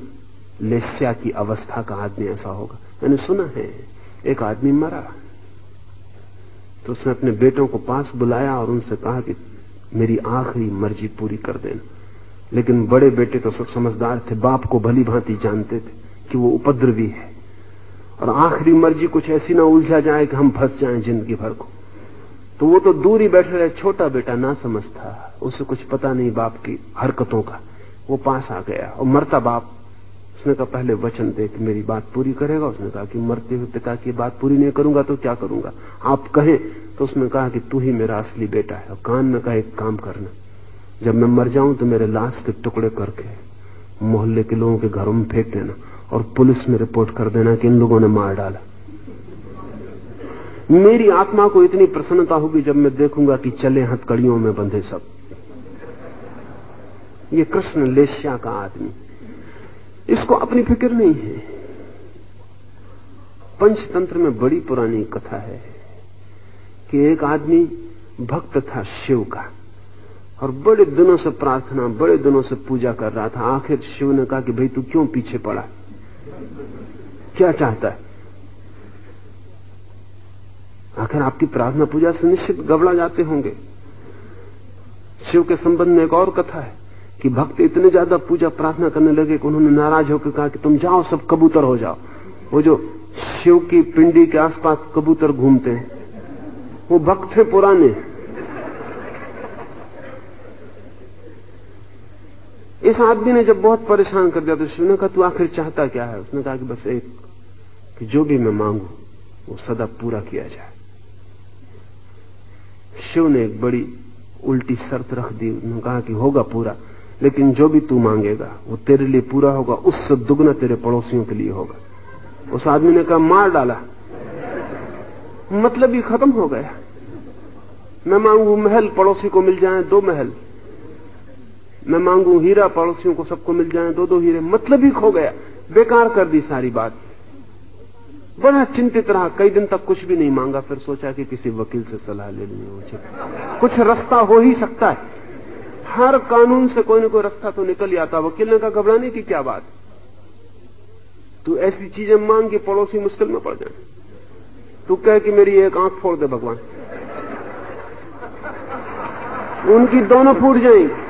लेस्या की अवस्था का आदमी ऐसा होगा। मैंने सुना है एक आदमी मरा तो उसने अपने बेटों को पास बुलाया और उनसे कहा कि मेरी आखिरी मर्जी पूरी कर देना। लेकिन बड़े बेटे तो सब समझदार थे, बाप को भली भांति जानते थे कि वो उपद्रवी है, और आखिरी मर्जी कुछ ऐसी ना उलझा जाए कि हम फंस जाएं जिंदगी भर को। तो वो तो दूर ही बैठे रहे। छोटा बेटा ना समझ था, उसे कुछ पता नहीं बाप की हरकतों का। वो पास आ गया और मरता बाप, उसने कहा पहले वचन दे कि मेरी बात पूरी करेगा। उसने कहा कि मरते हुए पिता की बात पूरी नहीं करूंगा तो क्या करूंगा, आप कहें। तो उसने कहा कि तू ही मेरा असली बेटा है। और कान में कहा एक काम करना, जब मैं मर जाऊं तो मेरे लाश के टुकड़े करके मोहल्ले के लोगों के घरों में फेंक देना और पुलिस में रिपोर्ट कर देना कि इन लोगों ने मार डाला। मेरी आत्मा को इतनी प्रसन्नता होगी जब मैं देखूंगा कि चले हथकड़ियों में बंधे सब। ये कृष्ण लेस्या का आदमी, इसको अपनी फिक्र नहीं है। पंचतंत्र में बड़ी पुरानी कथा है कि एक आदमी भक्त था शिव का, और बड़े दिनों से प्रार्थना, बड़े दिनों से पूजा कर रहा था। आखिर शिव ने कहा कि भाई तू क्यों पीछे पड़ा, क्या चाहता है? आखिर आपकी प्रार्थना पूजा से निश्चित गबड़ा जाते होंगे। शिव के संबंध में एक और कथा है कि भक्त इतने ज्यादा पूजा प्रार्थना करने लगे कि उन्होंने नाराज होकर कहा कि तुम जाओ, सब कबूतर हो जाओ। वो जो शिव की पिंडी के आसपास कबूतर घूमते हैं, वो भक्त थे पुराने। इस आदमी ने जब बहुत परेशान कर दिया तो शिव ने कहा तू आखिर चाहता क्या है? उसने कहा कि बस एक, कि जो भी मैं मांगू वो सदा पूरा किया जाए। शिव ने एक बड़ी उल्टी शर्त रख दी। उन्होंने कहा कि होगा पूरा, लेकिन जो भी तू मांगेगा वो तेरे लिए पूरा होगा, उससे दुगना तेरे पड़ोसियों के लिए होगा। उस आदमी ने कहा मार डाला, मतलब ही खत्म हो गया। मैं मांगू महल, पड़ोसी को मिल जाए 2 महल। मैं मांगू हीरा, पड़ोसियों को सबको मिल जाए 2-2 हीरे, मतलब ही खो गया। बेकार कर दी सारी बात। बड़ा चिंतित रहा, कई दिन तक कुछ भी नहीं मांगा। फिर सोचा कि किसी वकील से सलाह ले लूंगा, उचित कुछ रास्ता हो ही सकता है। हर कानून से कोई न कोई रास्ता तो निकल ही आता। वकील ने कहा घबराने की क्या बात, तू ऐसी चीजें मांग के पड़ोसी मुश्किल में पड़ जाए। तू कह कि मेरी एक आंख फोड़ दे भगवान, उनकी दोनों फूट जाएंगी।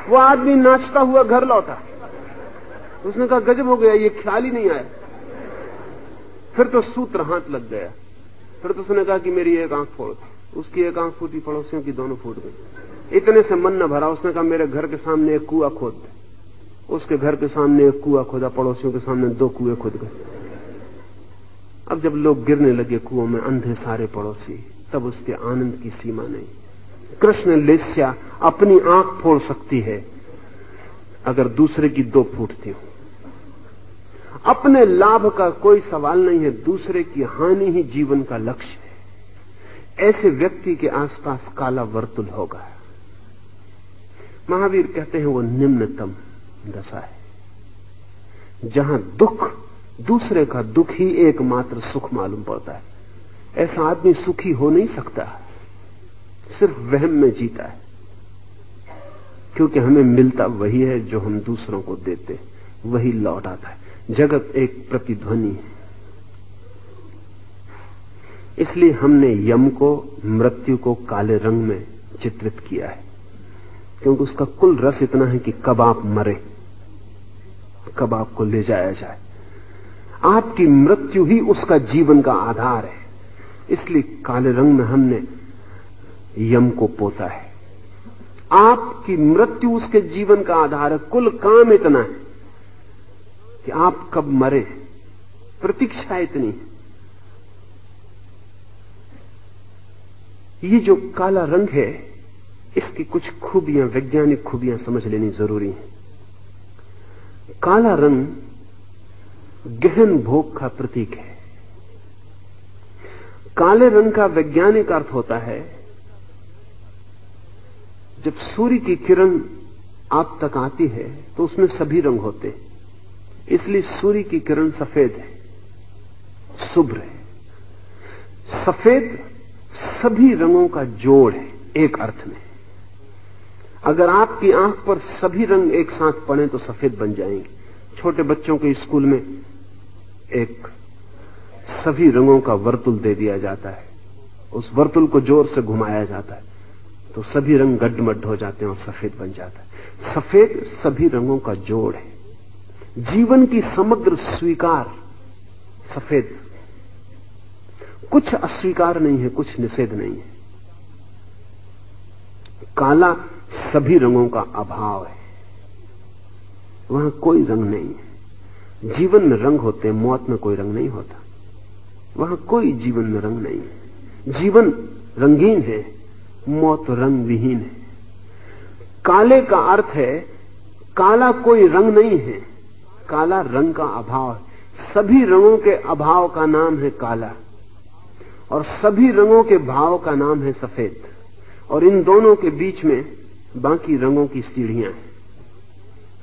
वो आदमी नाचता हुआ घर लौटा। उसने कहा गजब हो गया, ये ख्याल ही नहीं आया। फिर तो सूत्र हाथ लग गया। फिर तो उसने कहा कि मेरी एक आंख फोड़ दे। उसकी एक आंख फूटी, पड़ोसियों की दोनों फूट गई। इतने से मन न भरा। उसने कहा मेरे घर के सामने एक कुआं खोद दे। उसके घर के सामने एक कुआं खोदा, पड़ोसियों के सामने 2 कुएं खुद गए। अब जब लोग गिरने लगे कुओं में, अंधे सारे पड़ोसी, तब उसके आनंद की सीमा नहीं। कृष्ण लेस्या अपनी आंख फोड़ सकती है अगर दूसरे की 2 फूटती हो। अपने लाभ का कोई सवाल नहीं है, दूसरे की हानि ही जीवन का लक्ष्य है। ऐसे व्यक्ति के आसपास काला वर्तुल होगा। महावीर कहते हैं वो निम्नतम दशा है, जहां दुख, दूसरे का दुख ही एकमात्र सुख मालूम पड़ता है। ऐसा आदमी सुखी हो नहीं सकता, सिर्फ वहम में जीता है। क्योंकि हमें मिलता वही है जो हम दूसरों को देते, वही लौट आता है। जगत एक प्रतिध्वनि है। इसलिए हमने यम को, मृत्यु को काले रंग में चित्रित किया है, क्योंकि उसका कुल रस इतना है कि कब आप मरे, कब आपको ले जाया जाए। आपकी मृत्यु ही उसका जीवन का आधार है। इसलिए काले रंग में हमने यम को पोता है। आपकी मृत्यु उसके जीवन का आधार है। कुल काम इतना है कि आप कब मरे, प्रतीक्षा इतनी है। ये जो काला रंग है, इसकी कुछ खूबियां, वैज्ञानिक खूबियां समझ लेनी जरूरी है। काला रंग गहन भोग का प्रतीक है। काले रंग का वैज्ञानिक अर्थ होता है जब सूर्य की किरण आप तक आती है तो उसमें सभी रंग होते हैं। इसलिए सूर्य की किरण सफेद है, शुभ्र है। सफेद सभी रंगों का जोड़ है एक अर्थ में। अगर आपकी आंख पर सभी रंग एक साथ पड़े तो सफेद बन जाएंगे। छोटे बच्चों के स्कूल में एक सभी रंगों का वर्तुल दे दिया जाता है। उस वर्तुल को जोर से घुमाया जाता है तो सभी रंग गड्ढमड्ढ हो जाते हैं और सफेद बन जाता है। सफेद सभी रंगों का जोड़ है। जीवन की समग्र स्वीकार सफेद। कुछ अस्वीकार नहीं है, कुछ निषेध नहीं है। काला सभी रंगों का अभाव है, वहां कोई रंग नहीं है। जीवन में रंग होते हैं, मौत में कोई रंग नहीं होता। वहां कोई जीवन में रंग नहीं है। जीवन रंगीन है, मौत रंग विहीन है। काले का अर्थ है काला कोई रंग नहीं है, काला रंग का अभाव है। सभी रंगों के अभाव का नाम है काला और सभी रंगों के भाव का नाम है सफेद। और इन दोनों के बीच में बाकी रंगों की सीढ़ियां हैं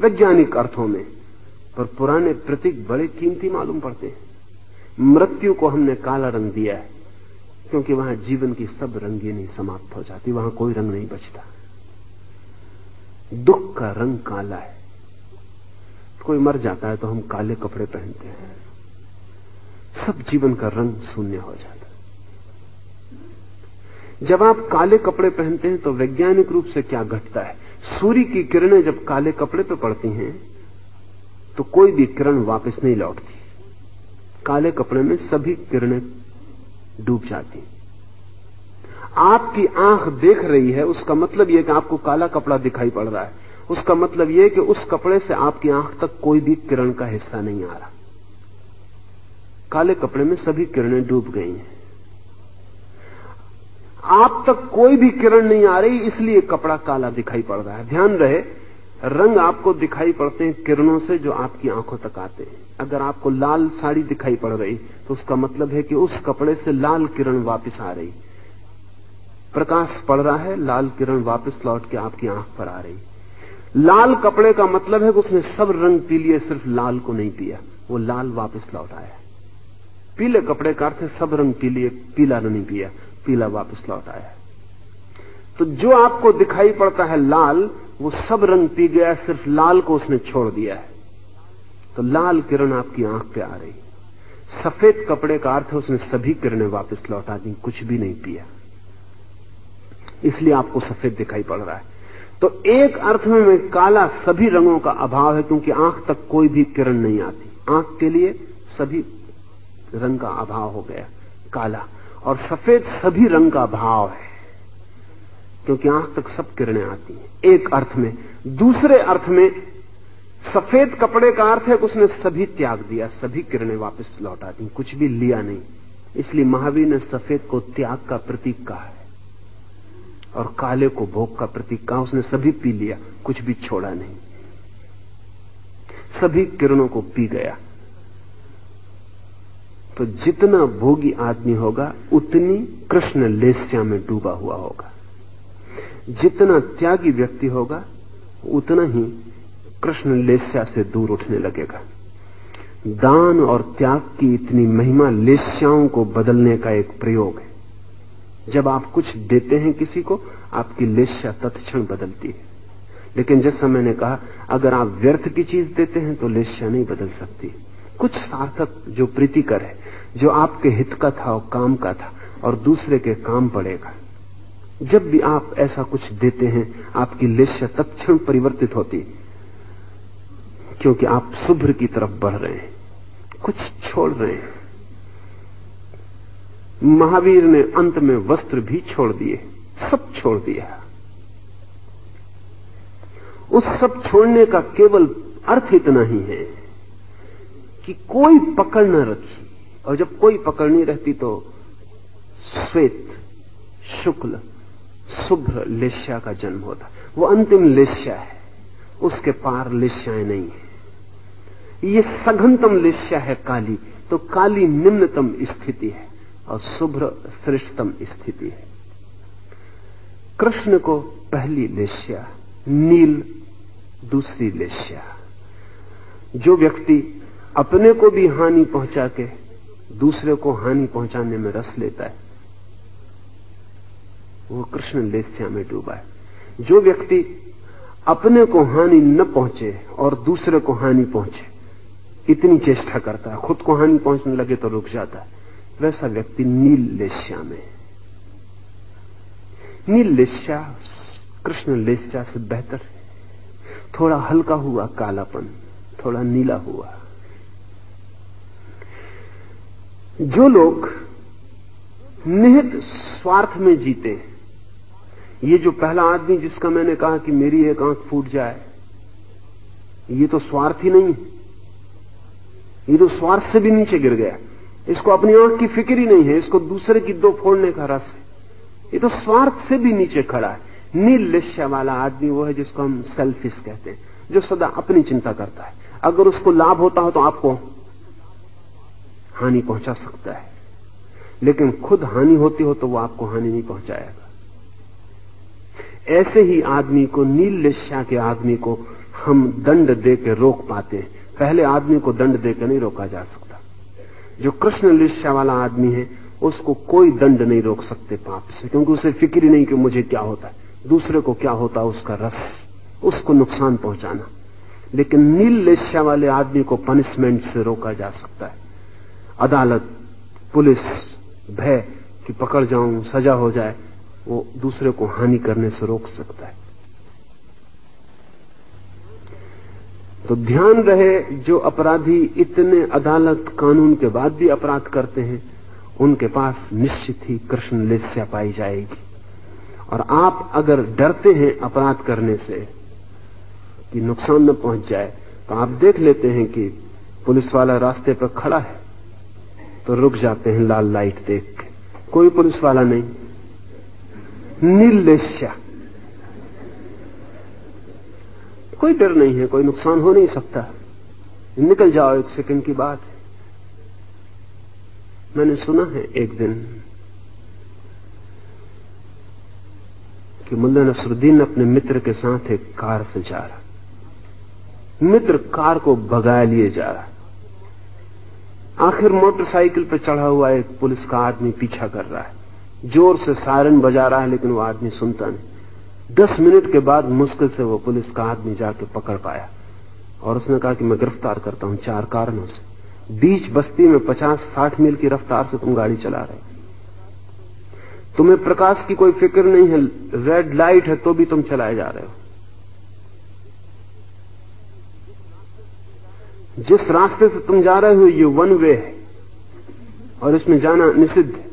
वैज्ञानिक अर्थों में, पर पुराने प्रतीक बड़े कीमती मालूम पड़ते हैं। मृत्यु को हमने काला रंग दिया है क्योंकि वहां जीवन की सब रंगीनी समाप्त हो जाती, वहां कोई रंग नहीं बचता। दुख का रंग काला है। कोई मर जाता है तो हम काले कपड़े पहनते हैं, सब जीवन का रंग शून्य हो जाता है। जब आप काले कपड़े पहनते हैं तो वैज्ञानिक रूप से क्या घटता है? सूर्य की किरणें जब काले कपड़े पर पड़ती हैं तो कोई भी किरण वापस नहीं लौटती। काले कपड़े में सभी किरणें डूब जाती। आपकी आंख देख रही है, उसका मतलब यह कि आपको काला कपड़ा दिखाई पड़ रहा है। उसका मतलब यह कि उस कपड़े से आपकी आंख तक कोई भी किरण का हिस्सा नहीं आ रहा। काले कपड़े में सभी किरणें डूब गई हैं। आप तक कोई भी किरण नहीं आ रही, इसलिए कपड़ा काला दिखाई पड़ रहा है। ध्यान रहे, रंग आपको दिखाई पड़ते हैं किरणों से जो आपकी आंखों तक आते हैं। अगर आपको लाल साड़ी दिखाई पड़ रही तो उसका मतलब है कि उस कपड़े से लाल किरण वापस आ रही। प्रकाश पड़ रहा है, लाल किरण वापस लौट के आपकी आंख पर आ रही। लाल कपड़े का मतलब है कि उसने सब रंग पी लिए, सिर्फ लाल को नहीं पिया, वो लाल वापस लौट आया। पीले कपड़े का अर्थ है सब रंग पी लिए, पीला नहीं पिया, पीला वापस लौट आया। तो जो आपको दिखाई पड़ता है लाल, वो सब रंग पी गया, सिर्फ लाल को उसने छोड़ दिया है। तो लाल किरण आपकी आंख पे आ रही। सफेद कपड़े का अर्थ है उसने सभी किरणें वापस लौटा दी, कुछ भी नहीं पिया, इसलिए आपको सफेद दिखाई पड़ रहा है। तो एक अर्थ में काला सभी रंगों का अभाव है, क्योंकि आंख तक कोई भी किरण नहीं आती। आंख के लिए सभी रंग का अभाव हो गया काला, और सफेद सभी रंग का अभाव है, क्योंकि आंख तक सब किरणें आती हैं। एक अर्थ में। दूसरे अर्थ में सफेद कपड़े का अर्थ है कि उसने सभी त्याग दिया, सभी किरणें वापस लौटा दी, कुछ भी लिया नहीं। इसलिए महावीर ने सफेद को त्याग का प्रतीक कहा है और काले को भोग का प्रतीक कहा। उसने सभी पी लिया, कुछ भी छोड़ा नहीं, सभी किरणों को पी गया। तो जितना भोगी आदमी होगा उतनी कृष्ण लेस्या में डूबा हुआ होगा। जितना त्यागी व्यक्ति होगा उतना ही कृष्ण लेस्या से दूर उठने लगेगा। दान और त्याग की इतनी महिमा लेस्याओं को बदलने का एक प्रयोग है। जब आप कुछ देते हैं किसी को, आपकी लेस्या तत्क्षण बदलती है। लेकिन जैसा मैंने कहा, अगर आप व्यर्थ की चीज देते हैं तो लेस्या नहीं बदल सकती। कुछ सार्थक जो प्रीतिकर है, जो आपके हित का था और काम का था और दूसरे के काम पड़ेगा, जब भी आप ऐसा कुछ देते हैं आपकी लेस्या तत्क्षण परिवर्तित होती, क्योंकि आप शुभ्र की तरफ बढ़ रहे हैं, कुछ छोड़ रहे हैं। महावीर ने अंत में वस्त्र भी छोड़ दिए, सब छोड़ दिया। उस सब छोड़ने का केवल अर्थ इतना ही है कि कोई पकड़ न रखी, और जब कोई पकड़ नहीं रहती तो श्वेत, शुक्ल, शुभ्र लेस्या का जन्म होता। वो अंतिम लेस्या है, उसके पार लेस्याएं नहीं है। ये सघनतम लेस्या है काली, तो काली निम्नतम स्थिति है और शुभ्र श्रेष्ठतम स्थिति है। कृष्ण को पहली लेस्या, नील दूसरी लेस्या। जो व्यक्ति अपने को भी हानि पहुंचा के दूसरे को हानि पहुंचाने में रस लेता है, वो कृष्ण लेस्या में डूबा है। जो व्यक्ति अपने को हानि न पहुंचे और दूसरे को हानि पहुंचे, इतनी चेष्टा करता है, खुद को हानि पहुंचने लगे तो रुक जाता है, वैसा व्यक्ति नील लेस्या में। नील लेस्या कृष्ण लेस्या से बेहतर है। थोड़ा हल्का हुआ कालापन, थोड़ा नीला हुआ। जो लोग निहित स्वार्थ में जीते, ये जो पहला आदमी जिसका मैंने कहा कि मेरी एक आंख फूट जाए, ये तो स्वार्थ ही नहीं है, ये तो स्वार्थ से भी नीचे गिर गया। इसको अपनी आंख की फिक्र ही नहीं है, इसको दूसरे की दो फोड़ने का रस है। ये तो स्वार्थ से भी नीचे खड़ा है। नील लेस्या वाला आदमी वो है जिसको हम सेल्फिश कहते हैं, जो सदा अपनी चिंता करता है। अगर उसको लाभ होता हो तो आपको हानि पहुंचा सकता है, लेकिन खुद हानि होती हो तो वो आपको हानि नहीं पहुंचाएगा। ऐसे ही आदमी को, नील लेस्या के आदमी को हम दंड दे के रोक पाते हैं, पहले आदमी को दंड देकर नहीं रोका जा सकता। जो कृष्ण लेस्या वाला आदमी है उसको कोई दंड नहीं रोक सकते पाप से, क्योंकि उसे फिक्र ही नहीं कि मुझे क्या होता है, दूसरे को क्या होता है, उसका रस, उसको नुकसान पहुंचाना। लेकिन नील लेस्या वाले आदमी को पनिशमेंट से रोका जा सकता है। अदालत, पुलिस, भय कि पकड़ जाऊं, सजा हो जाए, वो दूसरे को हानि करने से रोक सकता है। तो ध्यान रहे, जो अपराधी इतने अदालत कानून के बाद भी अपराध करते हैं, उनके पास निश्चित ही कृष्ण लेस्या पाई जाएगी। और आप अगर डरते हैं अपराध करने से कि नुकसान न पहुंच जाए, तो आप देख लेते हैं कि पुलिस वाला रास्ते पर खड़ा है तो रुक जाते हैं लाल लाइट देख के। कोई पुलिस वाला नहीं, निर्लेस्या, कोई डर नहीं है, कोई नुकसान हो नहीं सकता, निकल जाओ, 1 सेकंड की बात है। मैंने सुना है एक दिन कि मुल्ला नसरुद्दीन अपने मित्र के साथ एक कार से जा रहा, मित्र कार को भगाए लिए जा रहा, आखिर मोटरसाइकिल पर चढ़ा हुआ एक पुलिस का आदमी पीछा कर रहा है, जोर से सायरन बजा रहा है, लेकिन वो आदमी सुनता नहीं। 10 मिनट के बाद मुश्किल से वो पुलिस का आदमी जाके पकड़ पाया और उसने कहा कि मैं गिरफ्तार करता हूं 4 कारणों से। बीच बस्ती में 50-60 मील की रफ्तार से तुम गाड़ी चला रहे हो, तुम्हें प्रकाश की कोई फिक्र नहीं है, रेड लाइट है तो भी तुम चलाए जा रहे हो। जिस रास्ते से तुम जा रहे हो ये 1 वे है और इसमें जाना निषिद्ध है,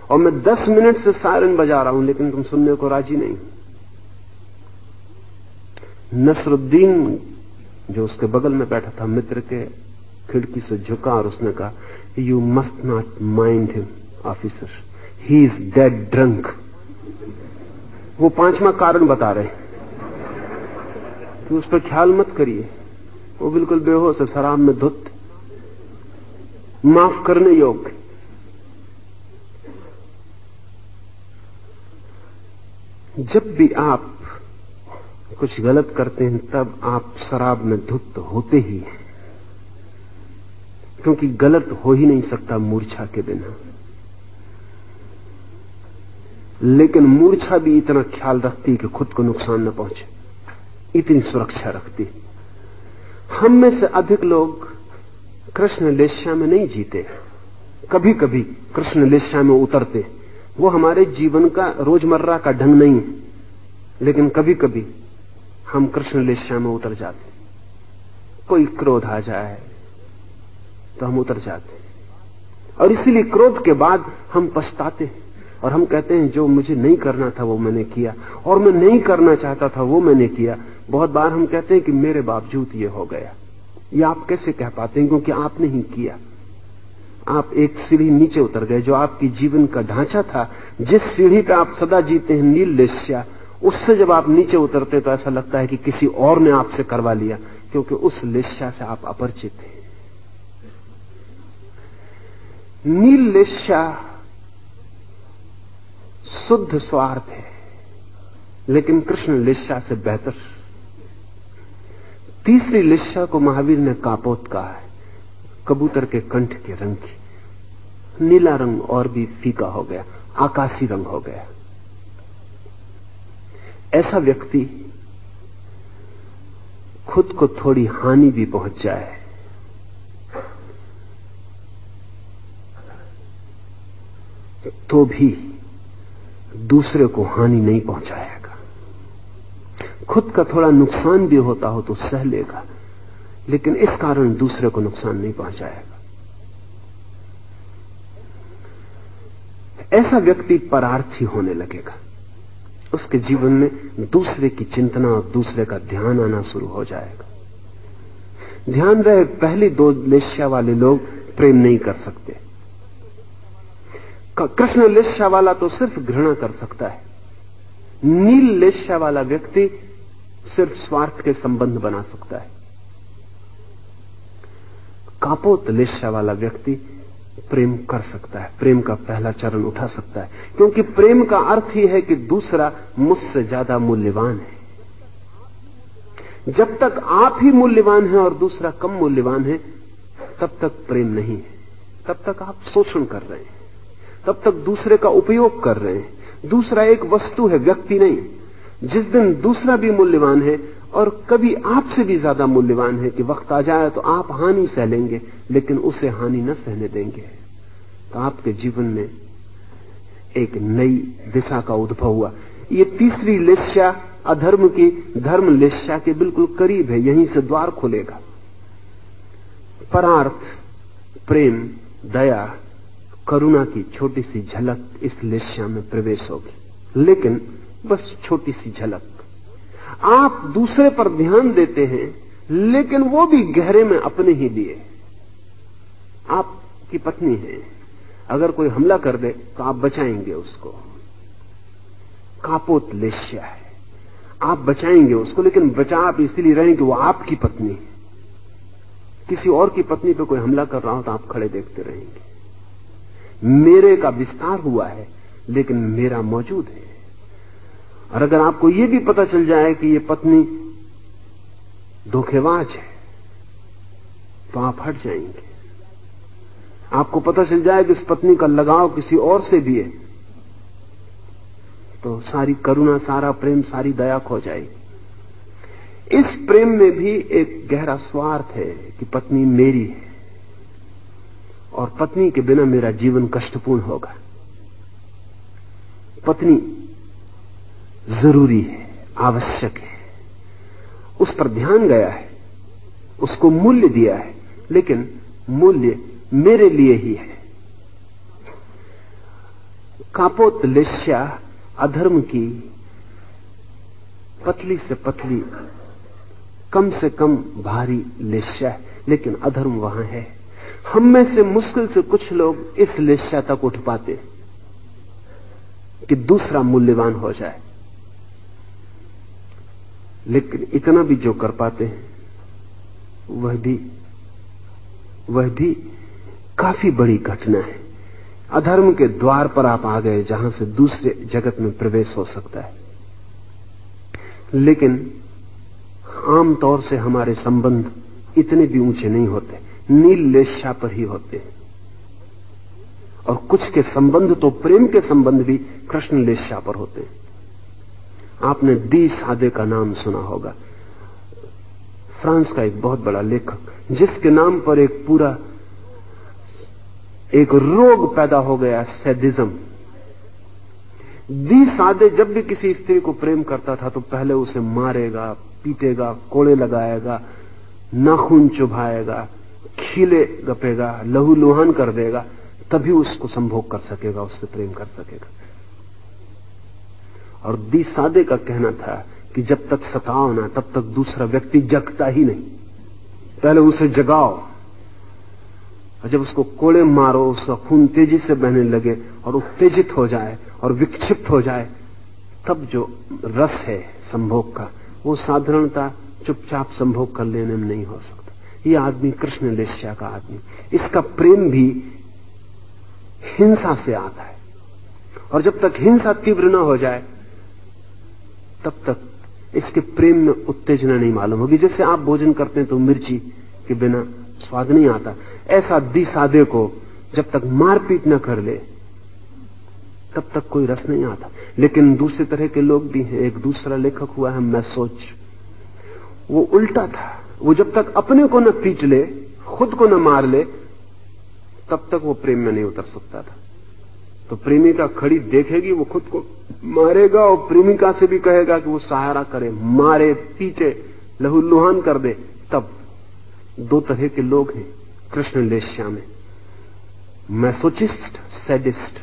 और मैं 10 मिनट से सायरन बजा रहा हूं लेकिन तुम सुनने को राजी नहीं। नसरुद्दीन जो उसके बगल में बैठा था मित्र के, खिड़की से झुका और उसने कहा, you must not mind him officer, he is dead drunk. वो 5वां कारण बता रहे कि उस पर ख्याल मत करिए, वो बिल्कुल बेहोश है, शराब में धुत, माफ करने योग्य। जब भी आप कुछ गलत करते हैं तब आप शराब में धुत होते ही हैं, क्योंकि गलत हो ही नहीं सकता मूर्छा के बिना। लेकिन मूर्छा भी इतना ख्याल रखती कि खुद को नुकसान न पहुंचे, इतनी सुरक्षा रखती। हम में से अधिक लोग कृष्ण लेस्या में नहीं जीते, कभी कभी कृष्ण लेस्या में उतरते, वो हमारे जीवन का रोजमर्रा का ढंग नहीं है, लेकिन कभी कभी हम कृष्ण लेस्या में उतर जाते। कोई क्रोध आ जाए तो हम उतर जाते, और इसीलिए क्रोध के बाद हम पछताते हैं और हम कहते हैं जो मुझे नहीं करना था वो मैंने किया, और मैं नहीं करना चाहता था वो मैंने किया। बहुत बार हम कहते हैं कि मेरे बावजूद ये हो गया। ये आप कैसे कह पाते हैं? क्योंकि आपने ही किया। आप एक सीढ़ी नीचे उतर गए। जो आपकी जीवन का ढांचा था, जिस सीढ़ी पे आप सदा जीते हैं, नील लेस्या, उससे जब आप नीचे उतरते तो ऐसा लगता है कि किसी और ने आपसे करवा लिया, क्योंकि उस लेस्या से आप अपरिचित हैं। नील लेस्या शुद्ध स्वार्थ है, लेकिन कृष्ण लेस्या से बेहतर। तीसरी लेस्या को महावीर ने कापोत कहा है, कबूतर के कंठ के रंग की। नीला रंग और भी फीका हो गया, आकाशी रंग हो गया। ऐसा व्यक्ति खुद को थोड़ी हानि भी पहुंच जाए तो भी दूसरे को हानि नहीं पहुंचाएगा। खुद का थोड़ा नुकसान भी होता हो तो सह लेगा, लेकिन इस कारण दूसरे को नुकसान नहीं पहुंचाएगा। ऐसा व्यक्ति परार्थी होने लगेगा। उसके जीवन में दूसरे की चिंतना और दूसरे का ध्यान आना शुरू हो जाएगा। ध्यान रहे, पहली 2 लेस्या वाले लोग प्रेम नहीं कर सकते। कृष्ण लेस्या वाला तो सिर्फ घृणा कर सकता है। नील लेस्या वाला व्यक्ति सिर्फ स्वार्थ के संबंध बना सकता है। कापोत लेस्या वाला व्यक्ति प्रेम कर सकता है, प्रेम का पहला चरण उठा सकता है, क्योंकि प्रेम का अर्थ ही है कि दूसरा मुझसे ज्यादा मूल्यवान है। जब तक आप ही मूल्यवान हैं और दूसरा कम मूल्यवान है, तब तक प्रेम नहीं है। तब तक आप शोषण कर रहे हैं, तब तक दूसरे का उपयोग कर रहे हैं। दूसरा एक वस्तु है, व्यक्ति नहीं। जिस दिन दूसरा भी मूल्यवान है और कभी आपसे भी ज्यादा मूल्यवान है कि वक्त आ जाए तो आप हानि सह लेंगे, लेकिन उसे हानि न सहने देंगे, तो आपके जीवन में एक नई दिशा का उद्भव हुआ। ये तीसरी लेस्या अधर्म की धर्म लेस्या के बिल्कुल करीब है, यहीं से द्वार खुलेगा। परार्थ, प्रेम, दया, करुणा की छोटी सी झलक इस लेस्या में प्रवेश होगी, लेकिन बस छोटी सी झलक। आप दूसरे पर ध्यान देते हैं, लेकिन वो भी गहरे में अपने ही लिए। आपकी पत्नी है, अगर कोई हमला कर दे तो आप बचाएंगे उसको। कापोत लेस्या है, आप बचाएंगे उसको, लेकिन बचा आप इसलिए रहें कि वो आपकी पत्नी है। किसी और की पत्नी पे कोई हमला कर रहा हो तो आप खड़े देखते रहेंगे। मेरे का विस्तार हुआ है, लेकिन मेरा मौजूद है। और अगर आपको यह भी पता चल जाए कि ये पत्नी धोखेबाज है, तो आप हट जाएंगे। आपको पता चल जाए कि इस पत्नी का लगाव किसी और से भी है, तो सारी करुणा, सारा प्रेम, सारी दया खो जाएगी। इस प्रेम में भी एक गहरा स्वार्थ है कि पत्नी मेरी है और पत्नी के बिना मेरा जीवन कष्टपूर्ण होगा। पत्नी जरूरी है, आवश्यक है, उस पर ध्यान गया है, उसको मूल्य दिया है, लेकिन मूल्य मेरे लिए ही है। कापोत लेस्या अधर्म की पतली से पतली, कम से कम भारी लेस्या है, लेकिन अधर्म वहां है। हम में से मुश्किल से कुछ लोग इस लेस्या तक उठ पाते कि दूसरा मूल्यवान हो जाए, लेकिन इतना भी जो कर पाते हैं वह भी काफी बड़ी घटना है। अधर्म के द्वार पर आप आ गए, जहां से दूसरे जगत में प्रवेश हो सकता है। लेकिन आमतौर से हमारे संबंध इतने भी ऊंचे नहीं होते, नील लेस्या पर ही होते हैं। और कुछ के संबंध तो प्रेम के संबंध भी कृष्ण लेस्या पर होते हैं। आपने दी सादे का नाम सुना होगा, फ्रांस का एक बहुत बड़ा लेखक, जिसके नाम पर एक रोग पैदा हो गया, सैडिज्म। दी सादे जब भी किसी स्त्री को प्रेम करता था तो पहले उसे मारेगा, पीटेगा, कोड़े लगाएगा, नाखून चुभाएगा, खीले गपेगा, लहूलुहान कर देगा, तभी उसको संभोग कर सकेगा, उससे प्रेम कर सकेगा। और दी सादे का कहना था कि जब तक सताओ ना, तब तक दूसरा व्यक्ति जगता ही नहीं, पहले उसे जगाओ। और जब उसको कोड़े मारो, उसका खून तेजी से बहने लगे और उत्तेजित हो जाए और विक्षिप्त हो जाए, तब जो रस है संभोग का, वो साधारणता चुपचाप संभोग कर लेने में नहीं हो सकता। ये आदमी कृष्ण लेस्या का आदमी, इसका प्रेम भी हिंसा से आता है। और जब तक हिंसा तीव्र न हो जाए, तब तक इसके प्रेम में उत्तेजना नहीं मालूम होगी। जैसे आप भोजन करते हैं तो मिर्ची के बिना स्वाद नहीं आता, ऐसा दी सादे को जब तक मारपीट न कर ले, तब तक कोई रस नहीं आता। लेकिन दूसरे तरह के लोग भी हैं। एक दूसरा लेखक हुआ है मैसोच, वो उल्टा था। वो जब तक अपने को न पीट ले, खुद को न मार ले, तब तक वो प्रेम में नहीं उतर सकता था। तो प्रेमिका खड़ी देखेगी, वो खुद को मारेगा और प्रेमिका से भी कहेगा कि वो सहारा करे, मारे, पीटे, लहूलुहान कर दे। तब दो तरह के लोग हैं कृष्ण लेस्या में, मैसोचिस्ट, सैडिस्ट,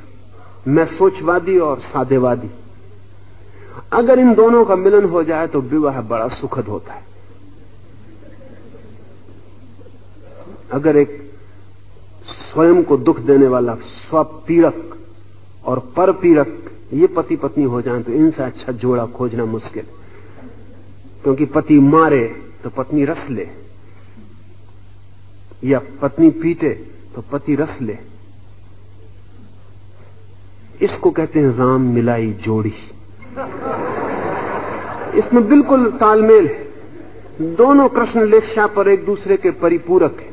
मैसोचवादी और सादेवादी। अगर इन दोनों का मिलन हो जाए तो विवाह बड़ा सुखद होता है। अगर एक स्वयं को दुख देने वाला स्वपीड़क और परपीड़क ये पति पत्नी हो जाए तो इनसे अच्छा जोड़ा खोजना मुश्किल, क्योंकि पति मारे तो पत्नी रस ले, या पत्नी पीटे तो पति रस ले। इसको कहते हैं राम मिलाई जोड़ी। इसमें बिल्कुल तालमेल है। दोनों कृष्ण लेस्या पर एक दूसरे के परिपूरक हैं।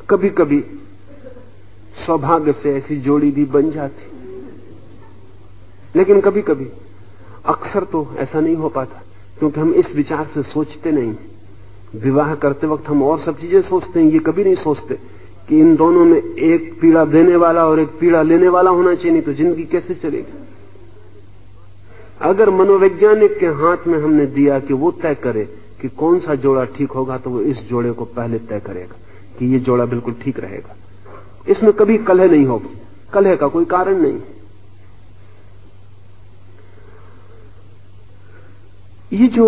कभी कभी सौभाग्य से ऐसी जोड़ी भी बन जाती, लेकिन कभी कभी, अक्सर तो ऐसा नहीं हो पाता, क्योंकि हम इस विचार से सोचते नहीं। विवाह करते वक्त हम और सब चीजें सोचते हैं, ये कभी नहीं सोचते कि इन दोनों में एक पीड़ा देने वाला और एक पीड़ा लेने वाला होना चाहिए, नहीं तो जिंदगी कैसे चलेगी। अगर मनोवैज्ञानिक के हाथ में हमने दिया कि वो तय करे कि कौन सा जोड़ा ठीक होगा, तो वो इस जोड़े को पहले तय करेगा कि ये जोड़ा बिल्कुल ठीक रहेगा। इसमें कभी कलह नहीं होगी, कलह का कोई कारण नहीं। ये जो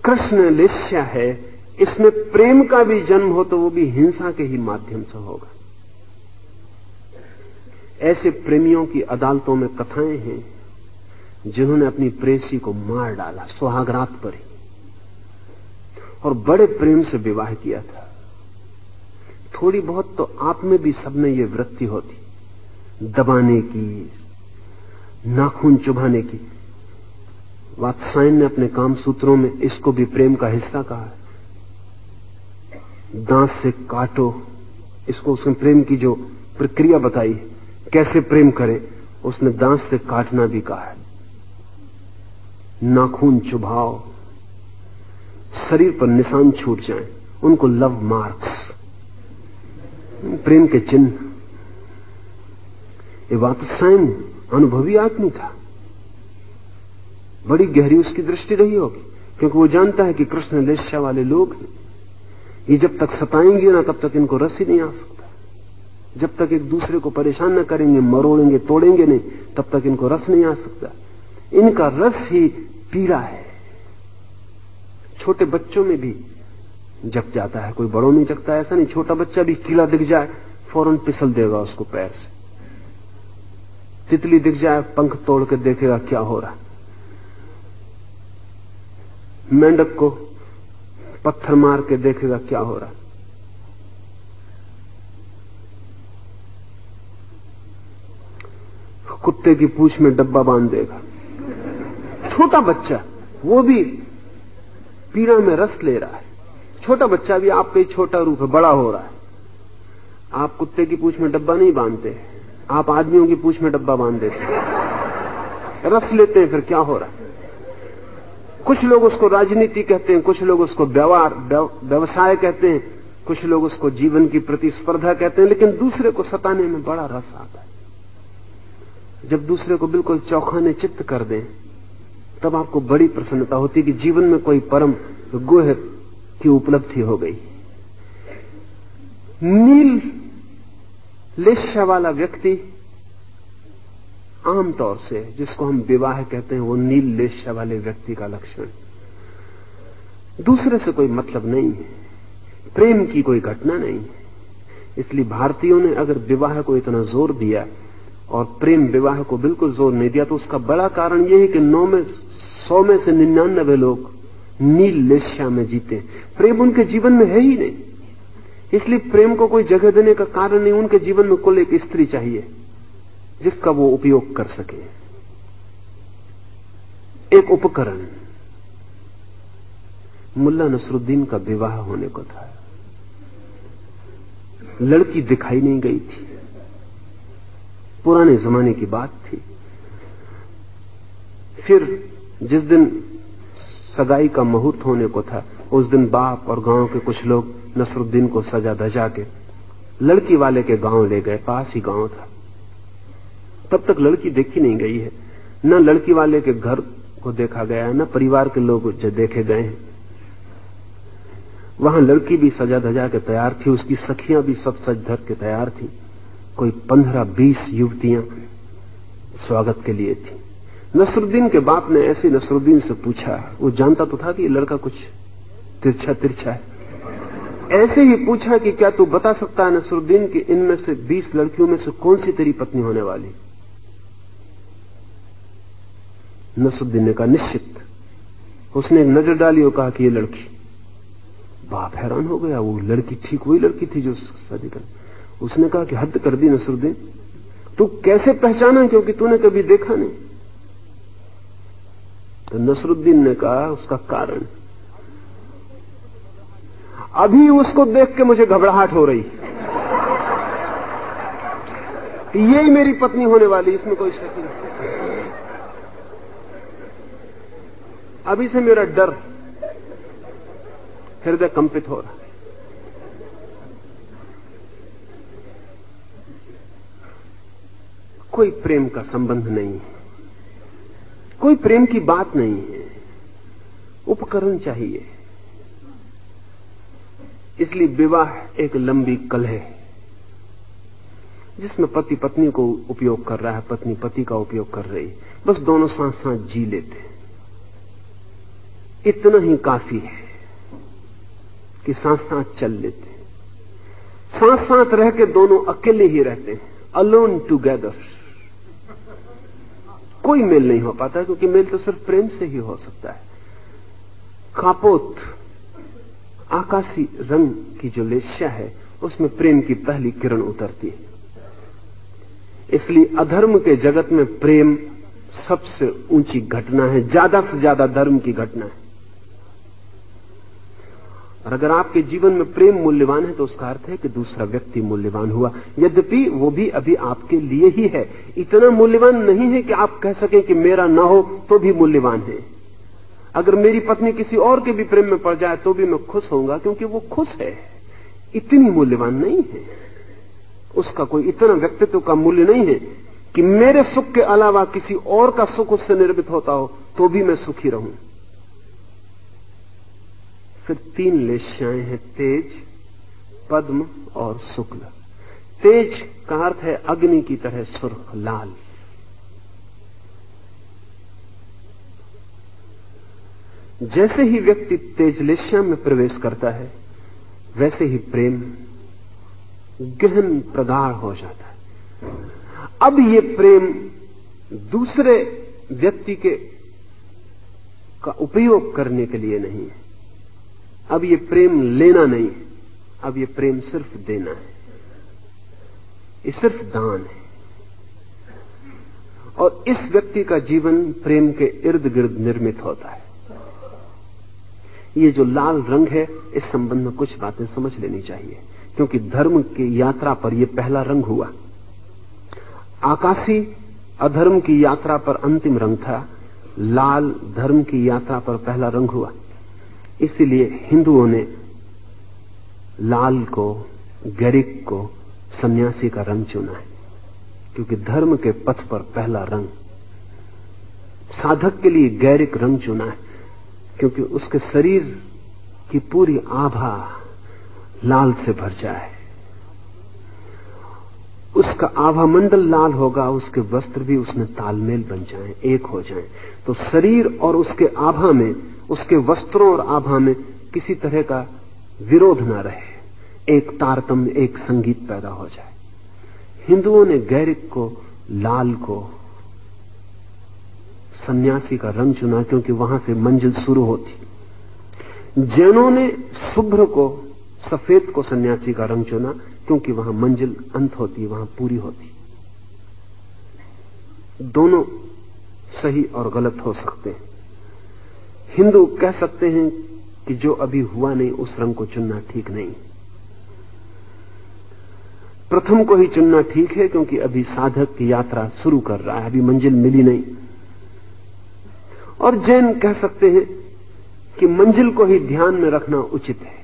कृष्ण लेस्या है, इसमें प्रेम का भी जन्म हो तो वो भी हिंसा के ही माध्यम से होगा। ऐसे प्रेमियों की अदालतों में कथाएं हैं जिन्होंने अपनी प्रेसी को मार डाला सुहागरात पर ही, और बड़े प्रेम से विवाह किया था। थोड़ी बहुत तो आप में भी सब में ये वृत्ति होती, दबाने की, नाखून चुभाने की। वात्सायन ने अपने काम सूत्रों में इसको भी प्रेम का हिस्सा कहा है। दांत से काटो, इसको उसने प्रेम की जो प्रक्रिया बताई है, कैसे प्रेम करें, उसने दांत से काटना भी कहा है। नाखून चुभाओ, शरीर पर निशान छूट जाएं, उनको लव मार्क्स, प्रेम के चिन्ह। ये वात्सायन अनुभवी आदमी था, बड़ी गहरी उसकी दृष्टि रही होगी, क्योंकि वो जानता है कि कृष्ण लेस्या वाले लोग हैं, ये जब तक सताएंगे ना तब तक इनको रस ही नहीं आ सकता। जब तक एक दूसरे को परेशान न करेंगे, मरोड़ेंगे, तोड़ेंगे नहीं, तब तक इनको रस नहीं आ सकता। इनका रस ही पीड़ा है। छोटे बच्चों में भी जग जाता है, कोई बड़ों में जगता है ऐसा नहीं। छोटा बच्चा भी कीड़ा दिख जाए फौरन पिसल देगा उसको पैर से, तितली दिख जाए पंख तोड़ के देखेगा क्या हो रहा। मेंढक को पत्थर मार के देखेगा क्या हो रहा। कुत्ते की पूंछ में डब्बा बांध देगा। छोटा बच्चा वो भी पीड़ा में रस ले रहा है। छोटा बच्चा भी आपका ही छोटा रूप है, बड़ा हो रहा है। आप कुत्ते की पूंछ में डब्बा नहीं बांधते, आप आदमियों की पूंछ में डब्बा बांध देते हैं, रस लेते हैं। फिर क्या हो रहा है? कुछ लोग उसको राजनीति कहते हैं, कुछ लोग उसको व्यवसाय कहते हैं, कुछ लोग उसको जीवन की प्रतिस्पर्धा कहते हैं, लेकिन दूसरे को सताने में बड़ा रस आता है। जब दूसरे को बिल्कुल चौखाने चित्त कर दें, तब आपको बड़ी प्रसन्नता होती है कि जीवन में कोई परम गुह की उपलब्धि हो गई। नील लेस्या वाला व्यक्ति आमतौर से, जिसको हम विवाह कहते हैं, वो नील लेस्या वाले व्यक्ति का लक्षण। दूसरे से कोई मतलब नहीं है, प्रेम की कोई घटना नहीं है। इसलिए भारतीयों ने अगर विवाह को इतना जोर दिया और प्रेम विवाह को बिल्कुल जोर नहीं दिया, तो उसका बड़ा कारण यह है कि 100 में से 99 लोग नील लेस्या में जीते। प्रेम उनके जीवन में है ही नहीं, इसलिए प्रेम को कोई जगह देने का कारण नहीं। उनके जीवन में कुल एक स्त्री चाहिए जिसका वो उपयोग कर सके, एक उपकरण। मुल्ला नसरुद्दीन का विवाह होने को था, लड़की दिखाई नहीं गई थी, पुराने जमाने की बात थी। फिर जिस दिन सगाई का मुहूर्त होने को था, उस दिन बाप और गांव के कुछ लोग नसरुद्दीन को सजा धजा के लड़की वाले के गांव ले गए। पास ही गांव था। तब तक लड़की देखी नहीं गई है, न लड़की वाले के घर को देखा गया है, न परिवार के लोग जो देखे गए हैं। वहां लड़की भी सजा धजा के तैयार थी, उसकी सखियां भी सब सज धज के तैयार थी। कोई 15-20 युवतियां स्वागत के लिए थी। नसरुद्दीन के बाप ने ऐसे नसरुद्दीन से पूछा, वो जानता तो था कि ये लड़का कुछ तिरछा है, ऐसे ही पूछा कि क्या तू बता सकता है नसरुद्दीन कि इनमें से 20 लड़कियों में से कौन सी तेरी पत्नी होने वाली? नसरुद्दीन ने कहा निश्चित। उसने एक नजर डाली और कहा कि ये लड़की। बाप हैरान हो गया, वो लड़की ठीक वही लड़की थी जो शादी कर। उसने कहा कि हद कर दी नसरुद्दीन, तू कैसे पहचाना, क्योंकि तूने कभी देखा नहीं। तो नसरुद्दीन ने कहा उसका कारण, अभी उसको देख के मुझे घबराहट हो रही, यही मेरी पत्नी होने वाली, इसमें कोई शक नहीं। अभी से मेरा डर, हृदय कंपित हो रहा। कोई प्रेम का संबंध नहीं है, कोई प्रेम की बात नहीं है, उपकरण चाहिए। इसलिए विवाह एक लंबी कलह है जिसमें पति पत्नी को उपयोग कर रहा है, पत्नी पति का उपयोग कर रही है, बस दोनों साथ साथ जी लेते हैं। इतना ही काफी है कि साथ साथ चल लेते हैं, साथ साथ रह के दोनों अकेले ही रहते हैं, अलोन टुगेदर। कोई मेल नहीं हो पाता, क्योंकि मेल तो सिर्फ प्रेम से ही हो सकता है। कापोत आकाशी रंग की जो लेस्या है, उसमें प्रेम की पहली किरण उतरती है। इसलिए अधर्म के जगत में प्रेम सबसे ऊंची घटना है, ज्यादा से ज्यादा धर्म की घटना है। और अगर आपके जीवन में प्रेम मूल्यवान है तो उसका अर्थ है कि दूसरा व्यक्ति मूल्यवान हुआ, यद्यपि वो भी अभी आपके लिए ही है। इतना मूल्यवान नहीं है कि आप कह सकें कि मेरा ना हो तो भी मूल्यवान है। अगर मेरी पत्नी किसी और के भी प्रेम में पड़ जाए तो भी मैं खुश होऊंगा, क्योंकि वो खुश है। इतनी मूल्यवान नहीं है, उसका कोई इतना व्यक्तित्व का मूल्य नहीं है कि मेरे सुख के अलावा किसी और का सुख उससे निर्मित होता हो तो भी मैं सुखी रहूं। फिर 3 लेस्याएं हैं, तेज, पद्म और शुक्ल। तेज का अर्थ है अग्नि की तरह सुर्ख, लाल। जैसे ही व्यक्ति तेज लेस्या में प्रवेश करता है, वैसे ही प्रेम गहन प्रगाढ़ हो जाता है। अब ये प्रेम दूसरे व्यक्ति के का उपयोग करने के लिए नहीं है, अब ये प्रेम लेना नहीं है, अब ये प्रेम सिर्फ देना है, ये सिर्फ दान है। और इस व्यक्ति का जीवन प्रेम के इर्द गिर्द निर्मित होता है। ये जो लाल रंग है, इस संबंध में कुछ बातें समझ लेनी चाहिए, क्योंकि धर्म की यात्रा पर यह पहला रंग हुआ। आकाशी अधर्म की यात्रा पर अंतिम रंग था, लाल धर्म की यात्रा पर पहला रंग हुआ। इसलिए हिंदुओं ने लाल को, गैरिक को सन्यासी का रंग चुना है, क्योंकि धर्म के पथ पर पहला रंग। साधक के लिए गैरिक रंग चुना है, क्योंकि उसके शरीर की पूरी आभा लाल से भर जाए, उसका आभा मंडल लाल होगा, उसके वस्त्र भी उसमें तालमेल बन जाएं, एक हो जाएं। तो शरीर और उसके आभा में, उसके वस्त्रों और आभा में किसी तरह का विरोध ना रहे, एक तारतम्य, एक संगीत पैदा हो जाए। हिंदुओं ने गैरिक को, लाल को सन्यासी का रंग चुना, क्योंकि वहां से मंजिल शुरू होती। जैनों ने शुभ्र को, सफेद को सन्यासी का रंग चुना, क्योंकि वहां मंजिल अंत होती, वहां पूरी होती। दोनों सही और गलत हो सकते हैं। हिंदू कह सकते हैं कि जो अभी हुआ नहीं उस रंग को चुनना ठीक नहीं, प्रथम को ही चुनना ठीक है, क्योंकि अभी साधक की यात्रा शुरू कर रहा है, अभी मंजिल मिली नहीं। और जैन कह सकते हैं कि मंजिल को ही ध्यान में रखना उचित है।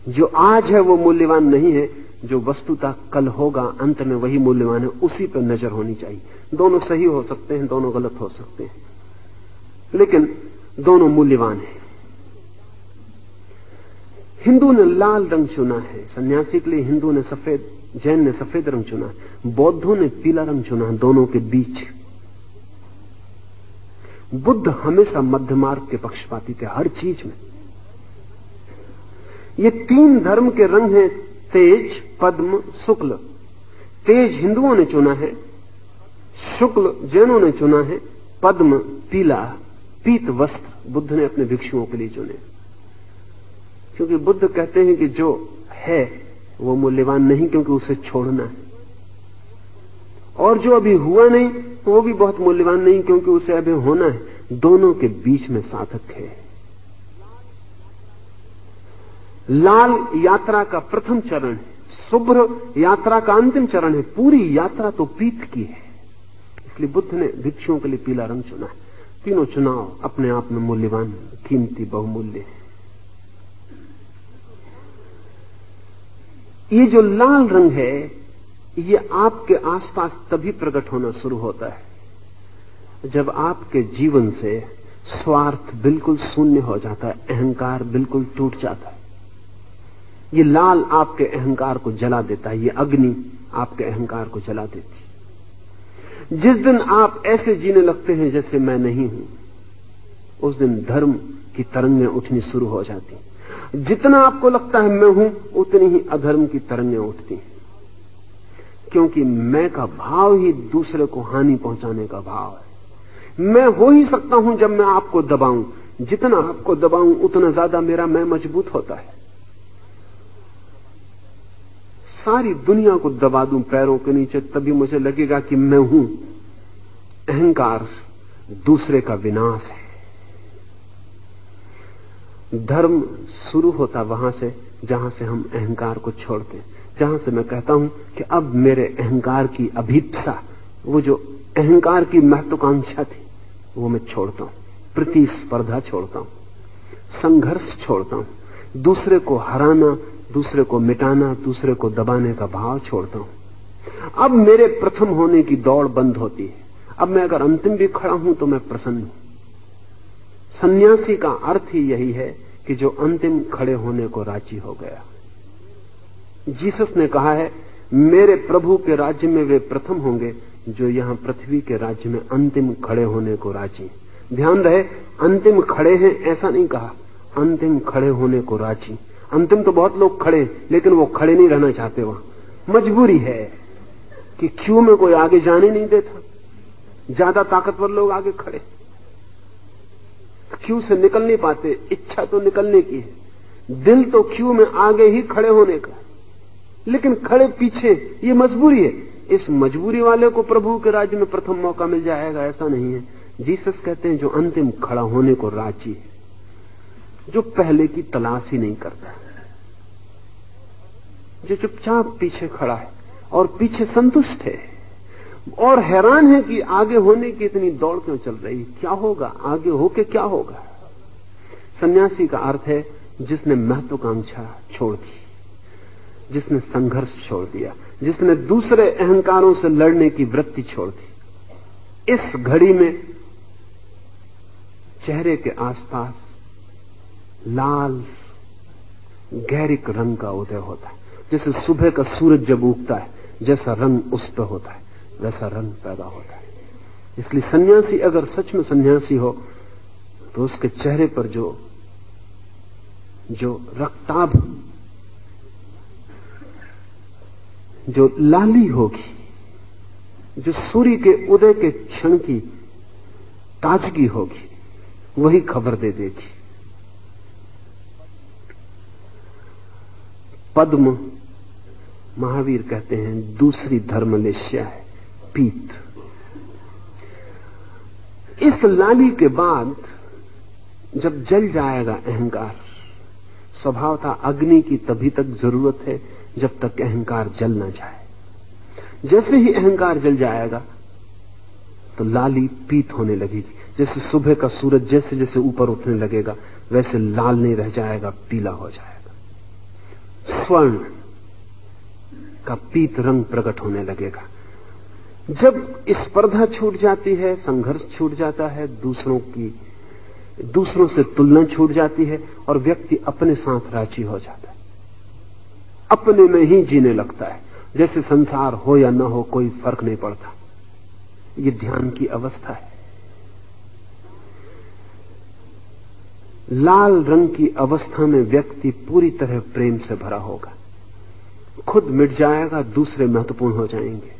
जो आज है वो मूल्यवान नहीं है, जो वस्तुतः कल होगा, अंत में वही मूल्यवान है, उसी पर नजर होनी चाहिए। दोनों सही हो सकते हैं, दोनों गलत हो सकते हैं, लेकिन दोनों मूल्यवान हैं। हिंदू ने लाल रंग चुना है सन्यासी के लिए, हिंदू ने सफेद, जैन ने सफेद रंग चुना है, बौद्धों ने पीला रंग चुना है, दोनों के बीच। बुद्ध हमेशा मध्य मार्ग के पक्षपाती थे हर चीज में। ये 3 धर्म के रंग हैं, तेज, पद्म, शुक्ल। तेज हिंदुओं ने चुना है, शुक्ल जैनों ने चुना है, पद्म पीला पीत वस्त्र बुद्ध ने अपने भिक्षुओं के लिए चुने, क्योंकि बुद्ध कहते हैं कि जो है वो मूल्यवान नहीं, क्योंकि उसे छोड़ना है, और जो अभी हुआ नहीं वो भी बहुत मूल्यवान नहीं, क्योंकि उसे अभी होना है। दोनों के बीच में साधक है। लाल यात्रा का प्रथम चरण है, शुभ्र यात्रा का अंतिम चरण है, पूरी यात्रा तो पीत की है। इसलिए बुद्ध ने भिक्षुओं के लिए पीला रंग चुना है। तीनों चुनाव अपने आप में मूल्यवान, कीमती, बहुमूल्य है। ये जो लाल रंग है, ये आपके आसपास तभी प्रकट होना शुरू होता है जब आपके जीवन से स्वार्थ बिल्कुल शून्य हो जाता है, अहंकार बिल्कुल टूट जाता है। ये लाल आपके अहंकार को जला देता है, ये अग्नि आपके अहंकार को जला देती है। जिस दिन आप ऐसे जीने लगते हैं जैसे मैं नहीं हूं, उस दिन धर्म की तरंगें उठनी शुरू हो जाती। जितना आपको लगता है मैं हूं, उतनी ही अधर्म की तरंगें उठती हैं, क्योंकि मैं का भाव ही दूसरे को हानि पहुंचाने का भाव है। मैं हो ही सकता हूं जब मैं आपको दबाऊं। जितना आपको दबाऊं उतना ज्यादा मेरा मैं मजबूत होता है। सारी दुनिया को दबा दूं पैरों के नीचे, तभी मुझे लगेगा कि मैं हूं। अहंकार दूसरे का विनाश है। धर्म शुरू होता वहां से जहां से हम अहंकार को छोड़ते, जहां से मैं कहता हूं कि अब मेरे अहंकार की अभीप्सा, वो जो अहंकार की महत्वाकांक्षा थी, वो मैं छोड़ता हूं। प्रतिस्पर्धा छोड़ता हूं, संघर्ष छोड़ता हूं, दूसरे को हराना, दूसरे को मिटाना, दूसरे को दबाने का भाव छोड़ता हूं। अब मेरे प्रथम होने की दौड़ बंद होती है। अब मैं अगर अंतिम भी खड़ा हूं तो मैं प्रसन्न हूं। सन्यासी का अर्थ ही यही है कि जो अंतिम खड़े होने को राजी हो गया। जीसस ने कहा है, मेरे प्रभु के राज्य में वे प्रथम होंगे जो यहां पृथ्वी के राज्य में अंतिम खड़े होने को राजी। ध्यान रहे, अंतिम खड़े हैं ऐसा नहीं कहा, अंतिम खड़े होने को राजी। अंतिम तो बहुत लोग खड़े, लेकिन वो खड़े नहीं रहना चाहते। वहां मजबूरी है कि क्यू में कोई आगे जाने नहीं देता। ज्यादा ताकतवर लोग आगे खड़े, क्यू से निकल नहीं पाते। इच्छा तो निकलने की है, दिल तो क्यू में आगे ही खड़े होने का, लेकिन खड़े पीछे। ये मजबूरी है। इस मजबूरी वाले को प्रभु के राज्य में प्रथम मौका मिल जाएगा ऐसा नहीं है। जीसस कहते हैं जो अंतिम खड़ा होने को राजी है, जो पहले की तलाश ही नहीं करता, जो चुपचाप पीछे खड़ा है और पीछे संतुष्ट है और हैरान है कि आगे होने की इतनी दौड़ क्यों चल रही, क्या होगा आगे होके, क्या होगा। सन्यासी का अर्थ है जिसने महत्वाकांक्षा छोड़ दी, जिसने संघर्ष छोड़ दिया, जिसने दूसरे अहंकारों से लड़ने की वृत्ति छोड़ दी। इस घड़ी में चेहरे के आसपास लाल गहरिक रंग का उदय होता है। जैसे सुबह का सूरज जब उगता है, जैसा रंग उस पर होता है, वैसा रंग पैदा होता है। इसलिए सन्यासी अगर सच में सन्यासी हो तो उसके चेहरे पर जो रक्ताभ, जो लाली होगी, जो सूर्य के उदय के क्षण की ताजगी होगी, वही खबर दे देगी। पद्म महावीर कहते हैं दूसरी धर्मलेश्या है, पीत। इस लाली के बाद जब जल जाएगा अहंकार, स्वभावतः अग्नि की तभी तक जरूरत है जब तक अहंकार जल न जाए। जैसे ही अहंकार जल जाएगा तो लाली पीत होने लगेगी। जैसे सुबह का सूरज जैसे जैसे ऊपर उठने लगेगा, वैसे लाल नहीं रह जाएगा, पीला हो जाएगा। स्वर्ण का पीत रंग प्रकट होने लगेगा। जब स्पर्धा छूट जाती है, संघर्ष छूट जाता है, दूसरों से तुलना छूट जाती है और व्यक्ति अपने साथ राजी हो जाता है, अपने में ही जीने लगता है। जैसे संसार हो या न हो कोई फर्क नहीं पड़ता। ये ध्यान की अवस्था है। लाल रंग की अवस्था में व्यक्ति पूरी तरह प्रेम से भरा होगा, खुद मिट जाएगा, दूसरे महत्वपूर्ण हो जाएंगे।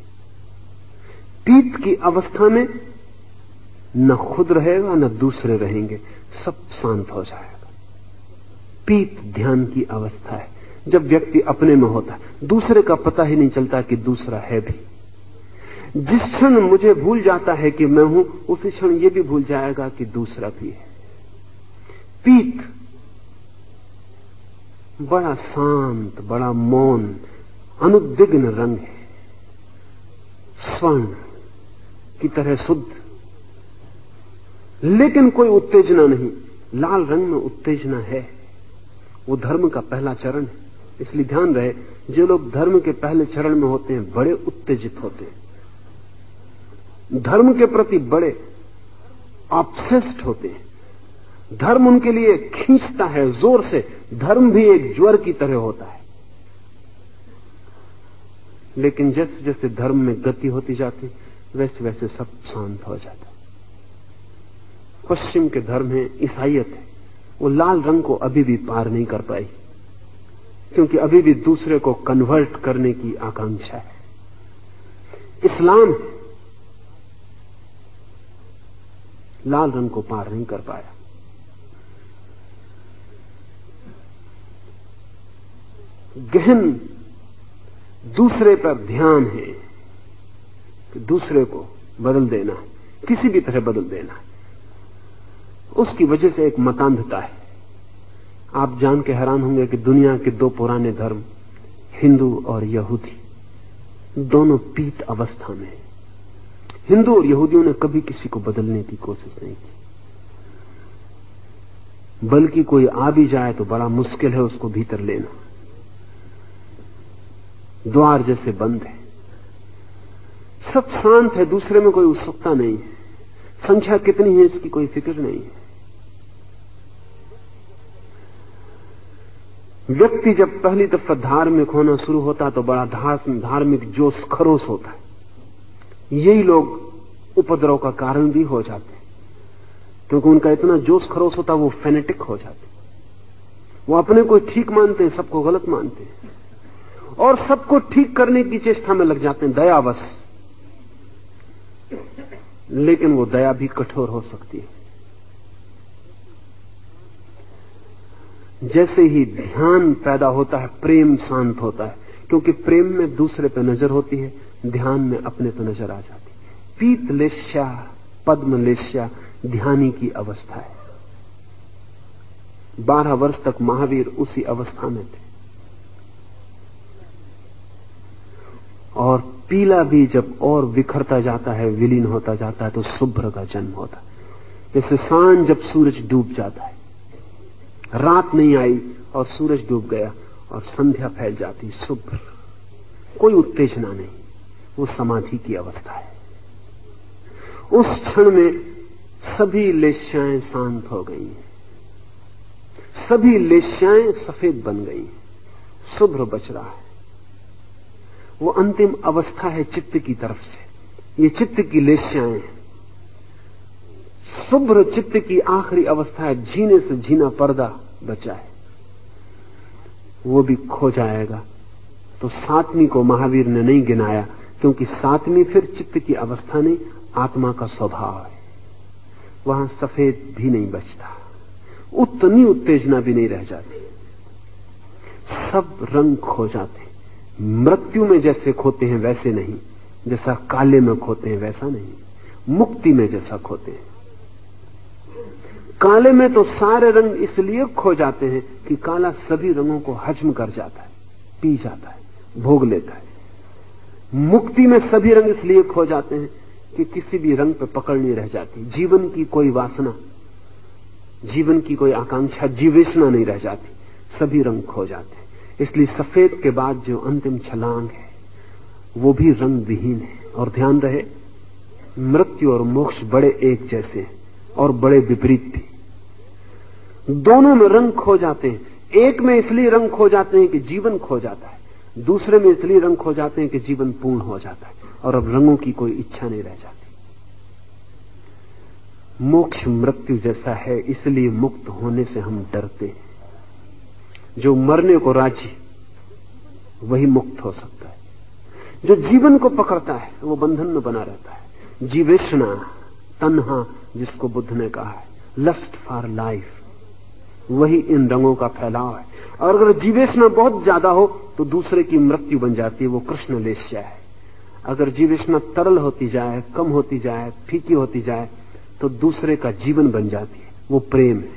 पीत की अवस्था में न खुद रहेगा न दूसरे रहेंगे, सब शांत हो जाएगा। पीत ध्यान की अवस्था है, जब व्यक्ति अपने में होता है, दूसरे का पता ही नहीं चलता कि दूसरा है भी। जिस क्षण मुझे भूल जाता है कि मैं हूं, उसी क्षण यह भी भूल जाएगा कि दूसरा भी है। पीत बड़ा शांत, बड़ा मौन, अनुद्विग्न रंग है, स्वर्ण की तरह शुद्ध, लेकिन कोई उत्तेजना नहीं। लाल रंग में उत्तेजना है, वो धर्म का पहला चरण है। इसलिए ध्यान रहे, जो लोग धर्म के पहले चरण में होते हैं बड़े उत्तेजित होते हैं, धर्म के प्रति बड़े ऑब्सेस्ड होते हैं। धर्म उनके लिए खींचता है जोर से। धर्म भी एक ज्वर की तरह होता है। लेकिन जैसे जैसे धर्म में गति होती जाती वैसे वैसे सब शांत हो जाता। पश्चिम के धर्म है, ईसाइयत है, वो लाल रंग को अभी भी पार नहीं कर पाई, क्योंकि अभी भी दूसरे को कन्वर्ट करने की आकांक्षा है। इस्लाम है, लाल रंग को पार नहीं कर पाया। गहन दूसरे पर ध्यान है कि दूसरे को बदल देना है, किसी भी तरह बदल देना है। उसकी वजह से एक मतांधता है। आप जान के हैरान होंगे कि दुनिया के दो पुराने धर्म, हिंदू और यहूदी, दोनों पीत अवस्था में हैं। हिंदू और यहूदियों ने कभी किसी को बदलने की कोशिश नहीं की, बल्कि कोई आ भी जाए तो बड़ा मुश्किल है उसको भीतर लेना। द्वार जैसे बंद है, सब शांत है, दूसरे में कोई उत्सुकता नहीं है। संख्या कितनी है इसकी कोई फिक्र नहीं है। व्यक्ति जब पहली दफा धार्मिक होना शुरू होता तो बड़ा धार्मिक जोश खरोश होता है। यही लोग उपद्रव का कारण भी हो जाते हैं, क्योंकि उनका इतना जोश खरोश होता वो फेनेटिक हो जाते। वो अपने को ठीक मानते हैं, सबको गलत मानते हैं, और सबको ठीक करने की चेष्टा में लग जाते हैं, दयावश। लेकिन वो दया भी कठोर हो सकती है। जैसे ही ध्यान पैदा होता है प्रेम शांत होता है, क्योंकि प्रेम में दूसरे पे नजर होती है, ध्यान में अपने पे नजर आ जाती है। पीतलेश्या पद्मलेश्या ध्यानी की अवस्था है। 12 वर्ष तक महावीर उसी अवस्था में थे। और पीला भी जब और बिखरता जाता है, विलीन होता जाता है, तो शुभ्र का जन्म होता है। जैसे सांझ जब सूरज डूब जाता है, रात नहीं आई और सूरज डूब गया और संध्या फैल जाती, शुभ्र, कोई उत्तेजना नहीं, वो समाधि की अवस्था है। उस क्षण में सभी लेश्याएं शांत हो गई हैं, सभी लेश्याएं सफेद बन गई हैं, शुभ्र बच रहा है। वो अंतिम अवस्था है चित्त की तरफ से। ये चित्त की लेश्याएं हैं। शुभ्र चित्त की आखिरी अवस्था है, झीने से झीना पर्दा बचा है, वो भी खो जाएगा। तो 7वीं को महावीर ने नहीं गिनाया, क्योंकि 7वीं फिर चित्त की अवस्था नहीं, आत्मा का स्वभाव है। वहां सफेद भी नहीं बचता, उतनी उत्तेजना भी नहीं रह जाती, सब रंग खो जाते। मृत्यु में जैसे खोते हैं वैसे नहीं, जैसा काले में खोते हैं वैसा नहीं, मुक्ति में जैसा खोते हैं। काले में तो सारे रंग इसलिए खो जाते हैं कि काला सभी रंगों को हजम कर जाता है, पी जाता है, भोग लेता है। मुक्ति में सभी रंग इसलिए खो जाते हैं कि किसी भी रंग पे पकड़ नहीं रह जाती। जीवन की कोई वासना, जीवन की कोई आकांक्षा, जीवेशना नहीं रह जाती, सभी रंग खो जाते हैं। इसलिए सफेद के बाद जो अंतिम छलांग है वो भी रंग विहीन है। और ध्यान रहे, मृत्यु और मोक्ष बड़े एक जैसे हैं और बड़े विपरीत भी। दोनों में रंग खो जाते हैं। एक में इसलिए रंग खो जाते हैं कि जीवन खो जाता है, दूसरे में इसलिए रंग खो जाते हैं कि जीवन पूर्ण हो जाता है और अब रंगों की कोई इच्छा नहीं रह जाती। मोक्ष मृत्यु जैसा है, इसलिए मुक्त होने से हम डरते हैं। जो मरने को राजी वही मुक्त हो सकता है। जो जीवन को पकड़ता है वो बंधन में बना रहता है। जीवेशना, तन्हा जिसको बुद्ध ने कहा है, लस्ट फॉर लाइफ, वही इन रंगों का फैलाव है। और अगर जीवेशना बहुत ज्यादा हो तो दूसरे की मृत्यु बन जाती है, वो कृष्ण लेश्या है। अगर जीवेशना तरल होती जाए, कम होती जाए, फीकी होती जाए तो दूसरे का जीवन बन जाती है, वो प्रेम है।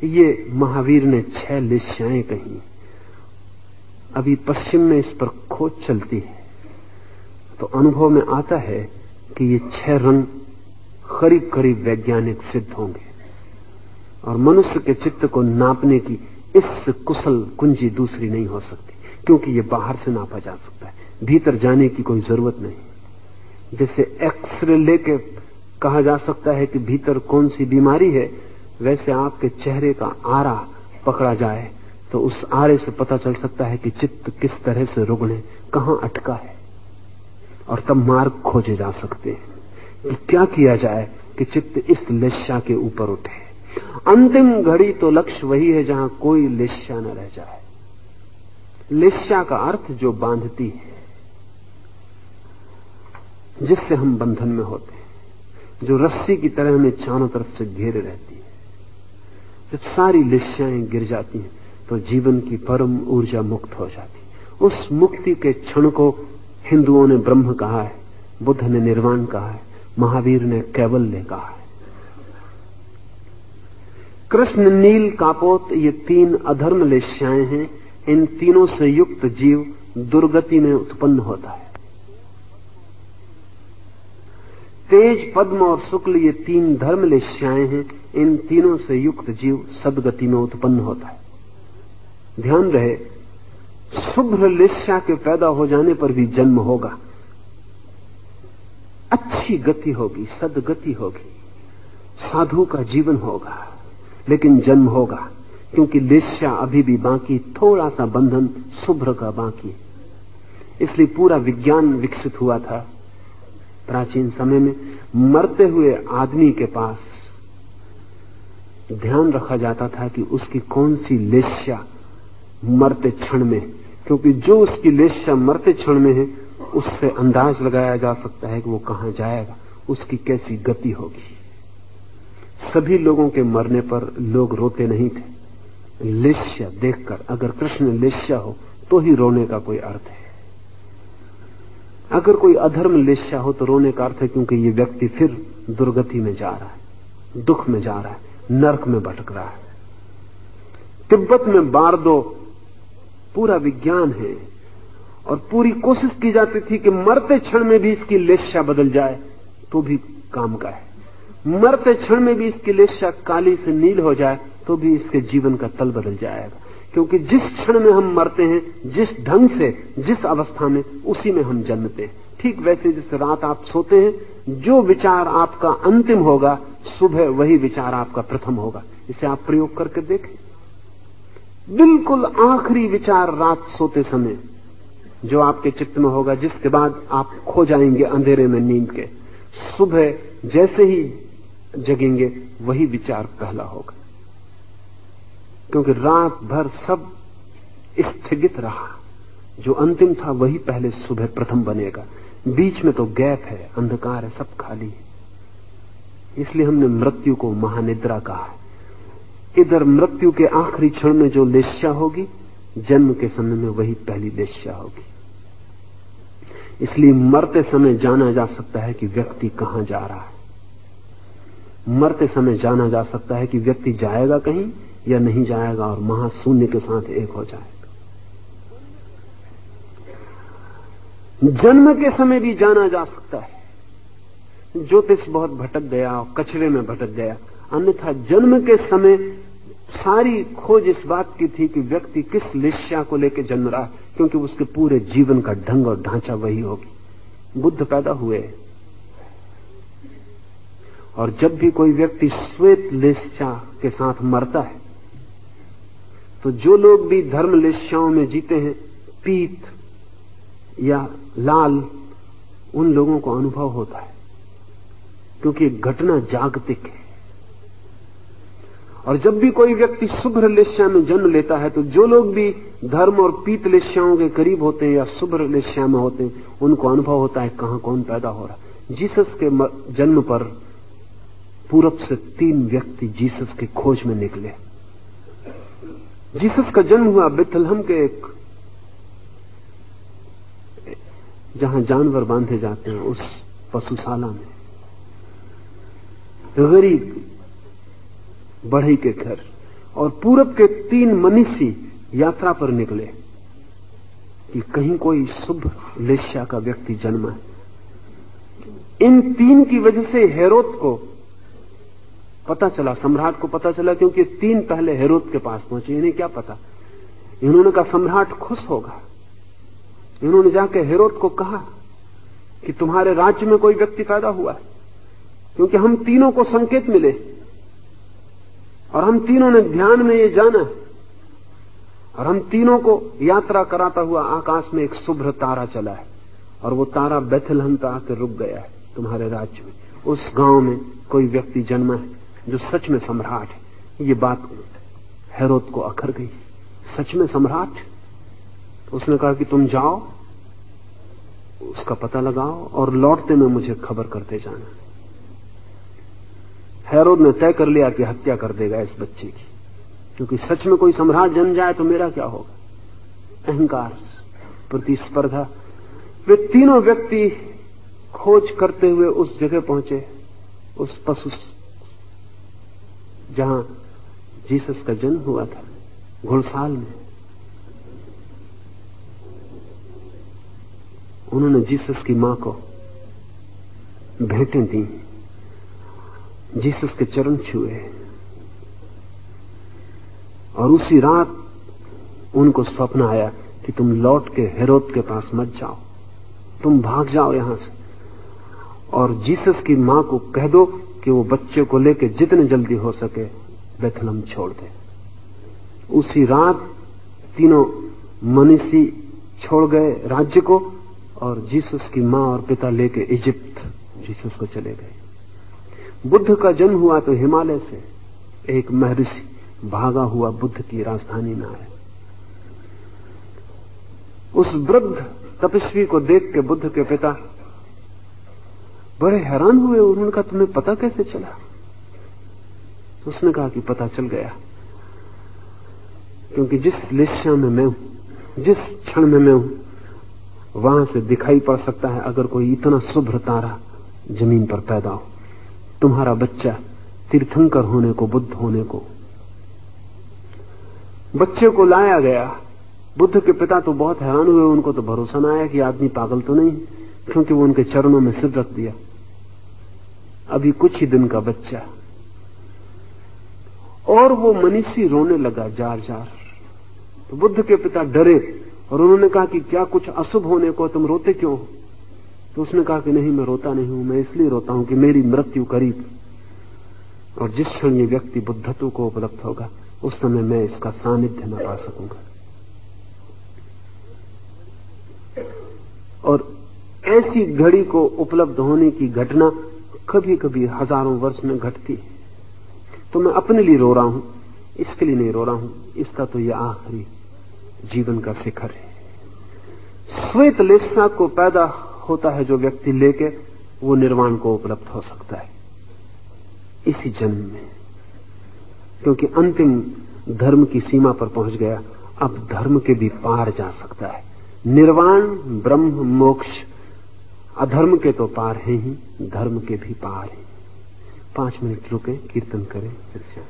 ये महावीर ने 6 लेश्याएं कही। अभी पश्चिम में इस पर खोज चलती है तो अनुभव में आता है कि ये 6 रंग करीब करीब वैज्ञानिक सिद्ध होंगे और मनुष्य के चित्त को नापने की इससे कुशल कुंजी दूसरी नहीं हो सकती, क्योंकि ये बाहर से नापा जा सकता है, भीतर जाने की कोई जरूरत नहीं। जैसे एक्सरे लेके कहा जा सकता है कि भीतर कौन सी बीमारी है, वैसे आपके चेहरे का आरा पकड़ा जाए तो उस आरे से पता चल सकता है कि चित्त किस तरह से रुग्ण है, कहां अटका है, और तब मार्ग खोजे जा सकते हैं कि क्या किया जाए कि चित्त इस लिस्या के ऊपर उठे। अंतिम घड़ी तो लक्ष्य वही है जहां कोई लिस्या न रह जाए। लिस्या का अर्थ जो बांधती है, जिससे हम बंधन में होते हैं, जो रस्सी की तरह हमें चारों तरफ से घेरे रहती है। जब सारी लिस्याएं गिर जाती हैं तो जीवन की परम ऊर्जा मुक्त हो जाती है। उस मुक्ति के क्षण को हिंदुओं ने ब्रह्म कहा है, बुद्ध ने निर्वाण कहा है, महावीर ने कैवल्य कहा है। कृष्ण, नील, कापोत, ये तीन अधर्म लिस्याएं हैं। इन तीनों से युक्त जीव दुर्गति में उत्पन्न होता है। तेज, पद्म और शुक्ल, ये तीन धर्म लिस्याएं हैं। इन तीनों से युक्त जीव सदगति में उत्पन्न होता है। ध्यान रहे, शुभ्र लिस्या के पैदा हो जाने पर भी जन्म होगा, अच्छी गति होगी, सदगति होगी, साधु का जीवन होगा, लेकिन जन्म होगा, क्योंकि लिस्या अभी भी बाकी, थोड़ा सा बंधन शुभ्र का बाकी। इसलिए पूरा विज्ञान विकसित हुआ था प्राचीन समय में। मरते हुए आदमी के पास ध्यान रखा जाता था कि उसकी कौन सी लिस्या मरते क्षण में, क्योंकि जो उसकी लिस्या मरते क्षण में है उससे अंदाज लगाया जा सकता है कि वो कहां जाएगा, उसकी कैसी गति होगी। सभी लोगों के मरने पर लोग रोते नहीं थे। लिस्या देखकर, अगर कृष्ण लिस्या हो तो ही रोने का कोई अर्थ है। अगर कोई अधर्म लिस्या हो तो रोने का अर्थ है क्योंकि ये व्यक्ति फिर दुर्गति में जा रहा है, दुख में जा रहा है, नरक में भटक रहा है। तिब्बत में बारदो पूरा विज्ञान है और पूरी कोशिश की जाती थी कि मरते क्षण में भी इसकी लिस्या बदल जाए तो भी काम का है। मरते क्षण में भी इसकी लिस्या काली से नील हो जाए तो भी इसके जीवन का तल बदल जाएगा, क्योंकि जिस क्षण में हम मरते हैं, जिस ढंग से, जिस अवस्था में, उसी में हम जन्मते हैं। ठीक वैसे जिस रात आप सोते हैं, जो विचार आपका अंतिम होगा, सुबह वही विचार आपका प्रथम होगा। इसे आप प्रयोग करके देखें। बिल्कुल आखिरी विचार रात सोते समय जो आपके चित्त में होगा, जिसके बाद आप खो जाएंगे अंधेरे में नींद के, सुबह जैसे ही जगेंगे वही विचार पहला होगा, क्योंकि रात भर सब स्थगित रहा। जो अंतिम था वही पहले सुबह प्रथम बनेगा। बीच में तो गैप है, अंधकार है, सब खाली है। इसलिए हमने मृत्यु को महानिद्रा कहा है। इधर मृत्यु के आखिरी क्षण में जो लिस्या होगी, जन्म के समय में वही पहली लिस्या होगी। इसलिए मरते समय जाना जा सकता है कि व्यक्ति कहां जा रहा है। मरते समय जाना जा सकता है कि व्यक्ति जाएगा कहीं या नहीं जाएगा और महाशून्य के साथ एक हो जाएगा। जन्म के समय भी जाना जा सकता है। ज्योतिष बहुत भटक गया और कचरे में भटक गया, अन्यथा जन्म के समय सारी खोज इस बात की थी कि व्यक्ति किस लिस्या को लेकर जन्म रहा, क्योंकि उसके पूरे जीवन का ढंग और ढांचा वही होगी। बुद्ध पैदा हुए, और जब भी कोई व्यक्ति श्वेत लिस्या के साथ मरता है, तो जो लोग भी धर्म लिस्याओं में जीते हैं, पीत या लाल, उन लोगों को अनुभव होता है, क्योंकि घटना जागतिक है। और जब भी कोई व्यक्ति शुभ्र लिस्या में जन्म लेता है, तो जो लोग भी धर्म और पीत लिस्याओं के करीब होते हैं या शुभ्र लिस्या में होते हैं, उनको अनुभव होता है कहां कौन पैदा हो रहा है। जीसस के जन्म पर पूरब से 3 व्यक्ति जीसस की खोज में निकले। जीसस का जन्म हुआ बेथलहम के एक, जहां जानवर बांधे जाते हैं, उस पशुशाला में। गरीब बढ़ई के घर, और पूरब के 3 मनीषी यात्रा पर निकले कि कहीं कोई शुभ लिस्या का व्यक्ति जन्मा है। इन 3 की वजह से हेरोद को पता चला, सम्राट को पता चला, क्योंकि 3 पहले हेरोद के पास पहुंचे। इन्हें क्या पता, इन्होंने कहा सम्राट खुश होगा। इन्होंने जाकर हेरोद को कहा कि तुम्हारे राज्य में कोई व्यक्ति पैदा हुआ है। क्योंकि हम तीनों को संकेत मिले और हम तीनों ने ध्यान में ये जाना है, और हम तीनों को यात्रा कराता हुआ आकाश में एक शुभ्र तारा चला है, और वो तारा बेथलहम तक आकर रुक गया है तुम्हारे राज्य में। उस गांव में कोई व्यक्ति जन्मा है जो सच में सम्राट है। ये बात हेरोद को अखर गई, सच में सम्राट। उसने कहा कि तुम जाओ, उसका पता लगाओ और लौटते में मुझे खबर करते जाना। हेरोद ने तय कर लिया कि हत्या कर देगा इस बच्चे की, क्योंकि सच में कोई सम्राट जन्म जाए तो मेरा क्या होगा। अहंकार, प्रतिस्पर्धा। वे तीनों व्यक्ति खोज करते हुए उस जगह पहुंचे, उस पशु जहां जीसस का जन्म हुआ था, घुड़साल में। उन्होंने जीसस की मां को भेंटें दी, जीसस के चरण छुए, और उसी रात उनको स्वप्न आया कि तुम लौट के हेरोद के पास मत जाओ, तुम भाग जाओ यहां से, और जीसस की मां को कह दो कि वो बच्चे को लेके जितने जल्दी हो सके बेथलहम छोड़ दे। उसी रात तीनों मनीषी छोड़ गए राज्य को, और जीसस की मां और पिता लेके इजिप्ट जीसस को चले गए। बुद्ध का जन्म हुआ तो हिमालय से एक महर्षि भागा हुआ बुद्ध की राजधानी में आया। उस वृद्ध तपस्वी को देख के बुद्ध के पिता बड़े हैरान हुए। उन्होंने कहा तुम्हें पता कैसे चला? तो उसने कहा कि पता चल गया, क्योंकि जिस लिस्या में मैं हूं, जिस क्षण में मैं हूं, वहां से दिखाई पड़ सकता है अगर कोई इतना शुभ्र तारा जमीन पर पैदा हो। तुम्हारा बच्चा तीर्थंकर होने को, बुद्ध होने को। बच्चे को लाया गया। बुद्ध के पिता तो बहुत हैरान हुए, उनको तो भरोसा न आया कि आदमी पागल तो नहीं, क्योंकि वो उनके चरणों में सिर रख दिया, अभी कुछ ही दिन का बच्चा। और वो मनीषी रोने लगा जार जार। तो बुद्ध के पिता डरे और उन्होंने कहा कि क्या कुछ अशुभ होने को, तुम रोते क्यों हो? तो उसने कहा कि नहीं, मैं रोता नहीं हूं, मैं इसलिए रोता हूं कि मेरी मृत्यु करीब, और जिस क्षण ये व्यक्ति बुद्धत्व को उपलब्ध होगा उस समय मैं इसका सानिध्य न पा सकूंगा। और ऐसी घड़ी को उपलब्ध होने की घटना कभी कभी हजारों वर्ष में घटती है। तो मैं अपने लिए रो रहा हूं, इसके लिए नहीं रो रहा हूं, इसका तो यह आखिरी जीवन का शिखर है। श्वेत लेस्सा को पैदा होता है जो व्यक्ति लेके, वो निर्वाण को उपलब्ध हो सकता है इसी जन्म में, क्योंकि अंतिम धर्म की सीमा पर पहुंच गया, अब धर्म के भी पार जा सकता है। निर्वाण, ब्रह्म, मोक्ष अधर्म के तो पार है ही, धर्म के भी पार है। 5 मिनट रुके, कीर्तन करें, फिर चलें।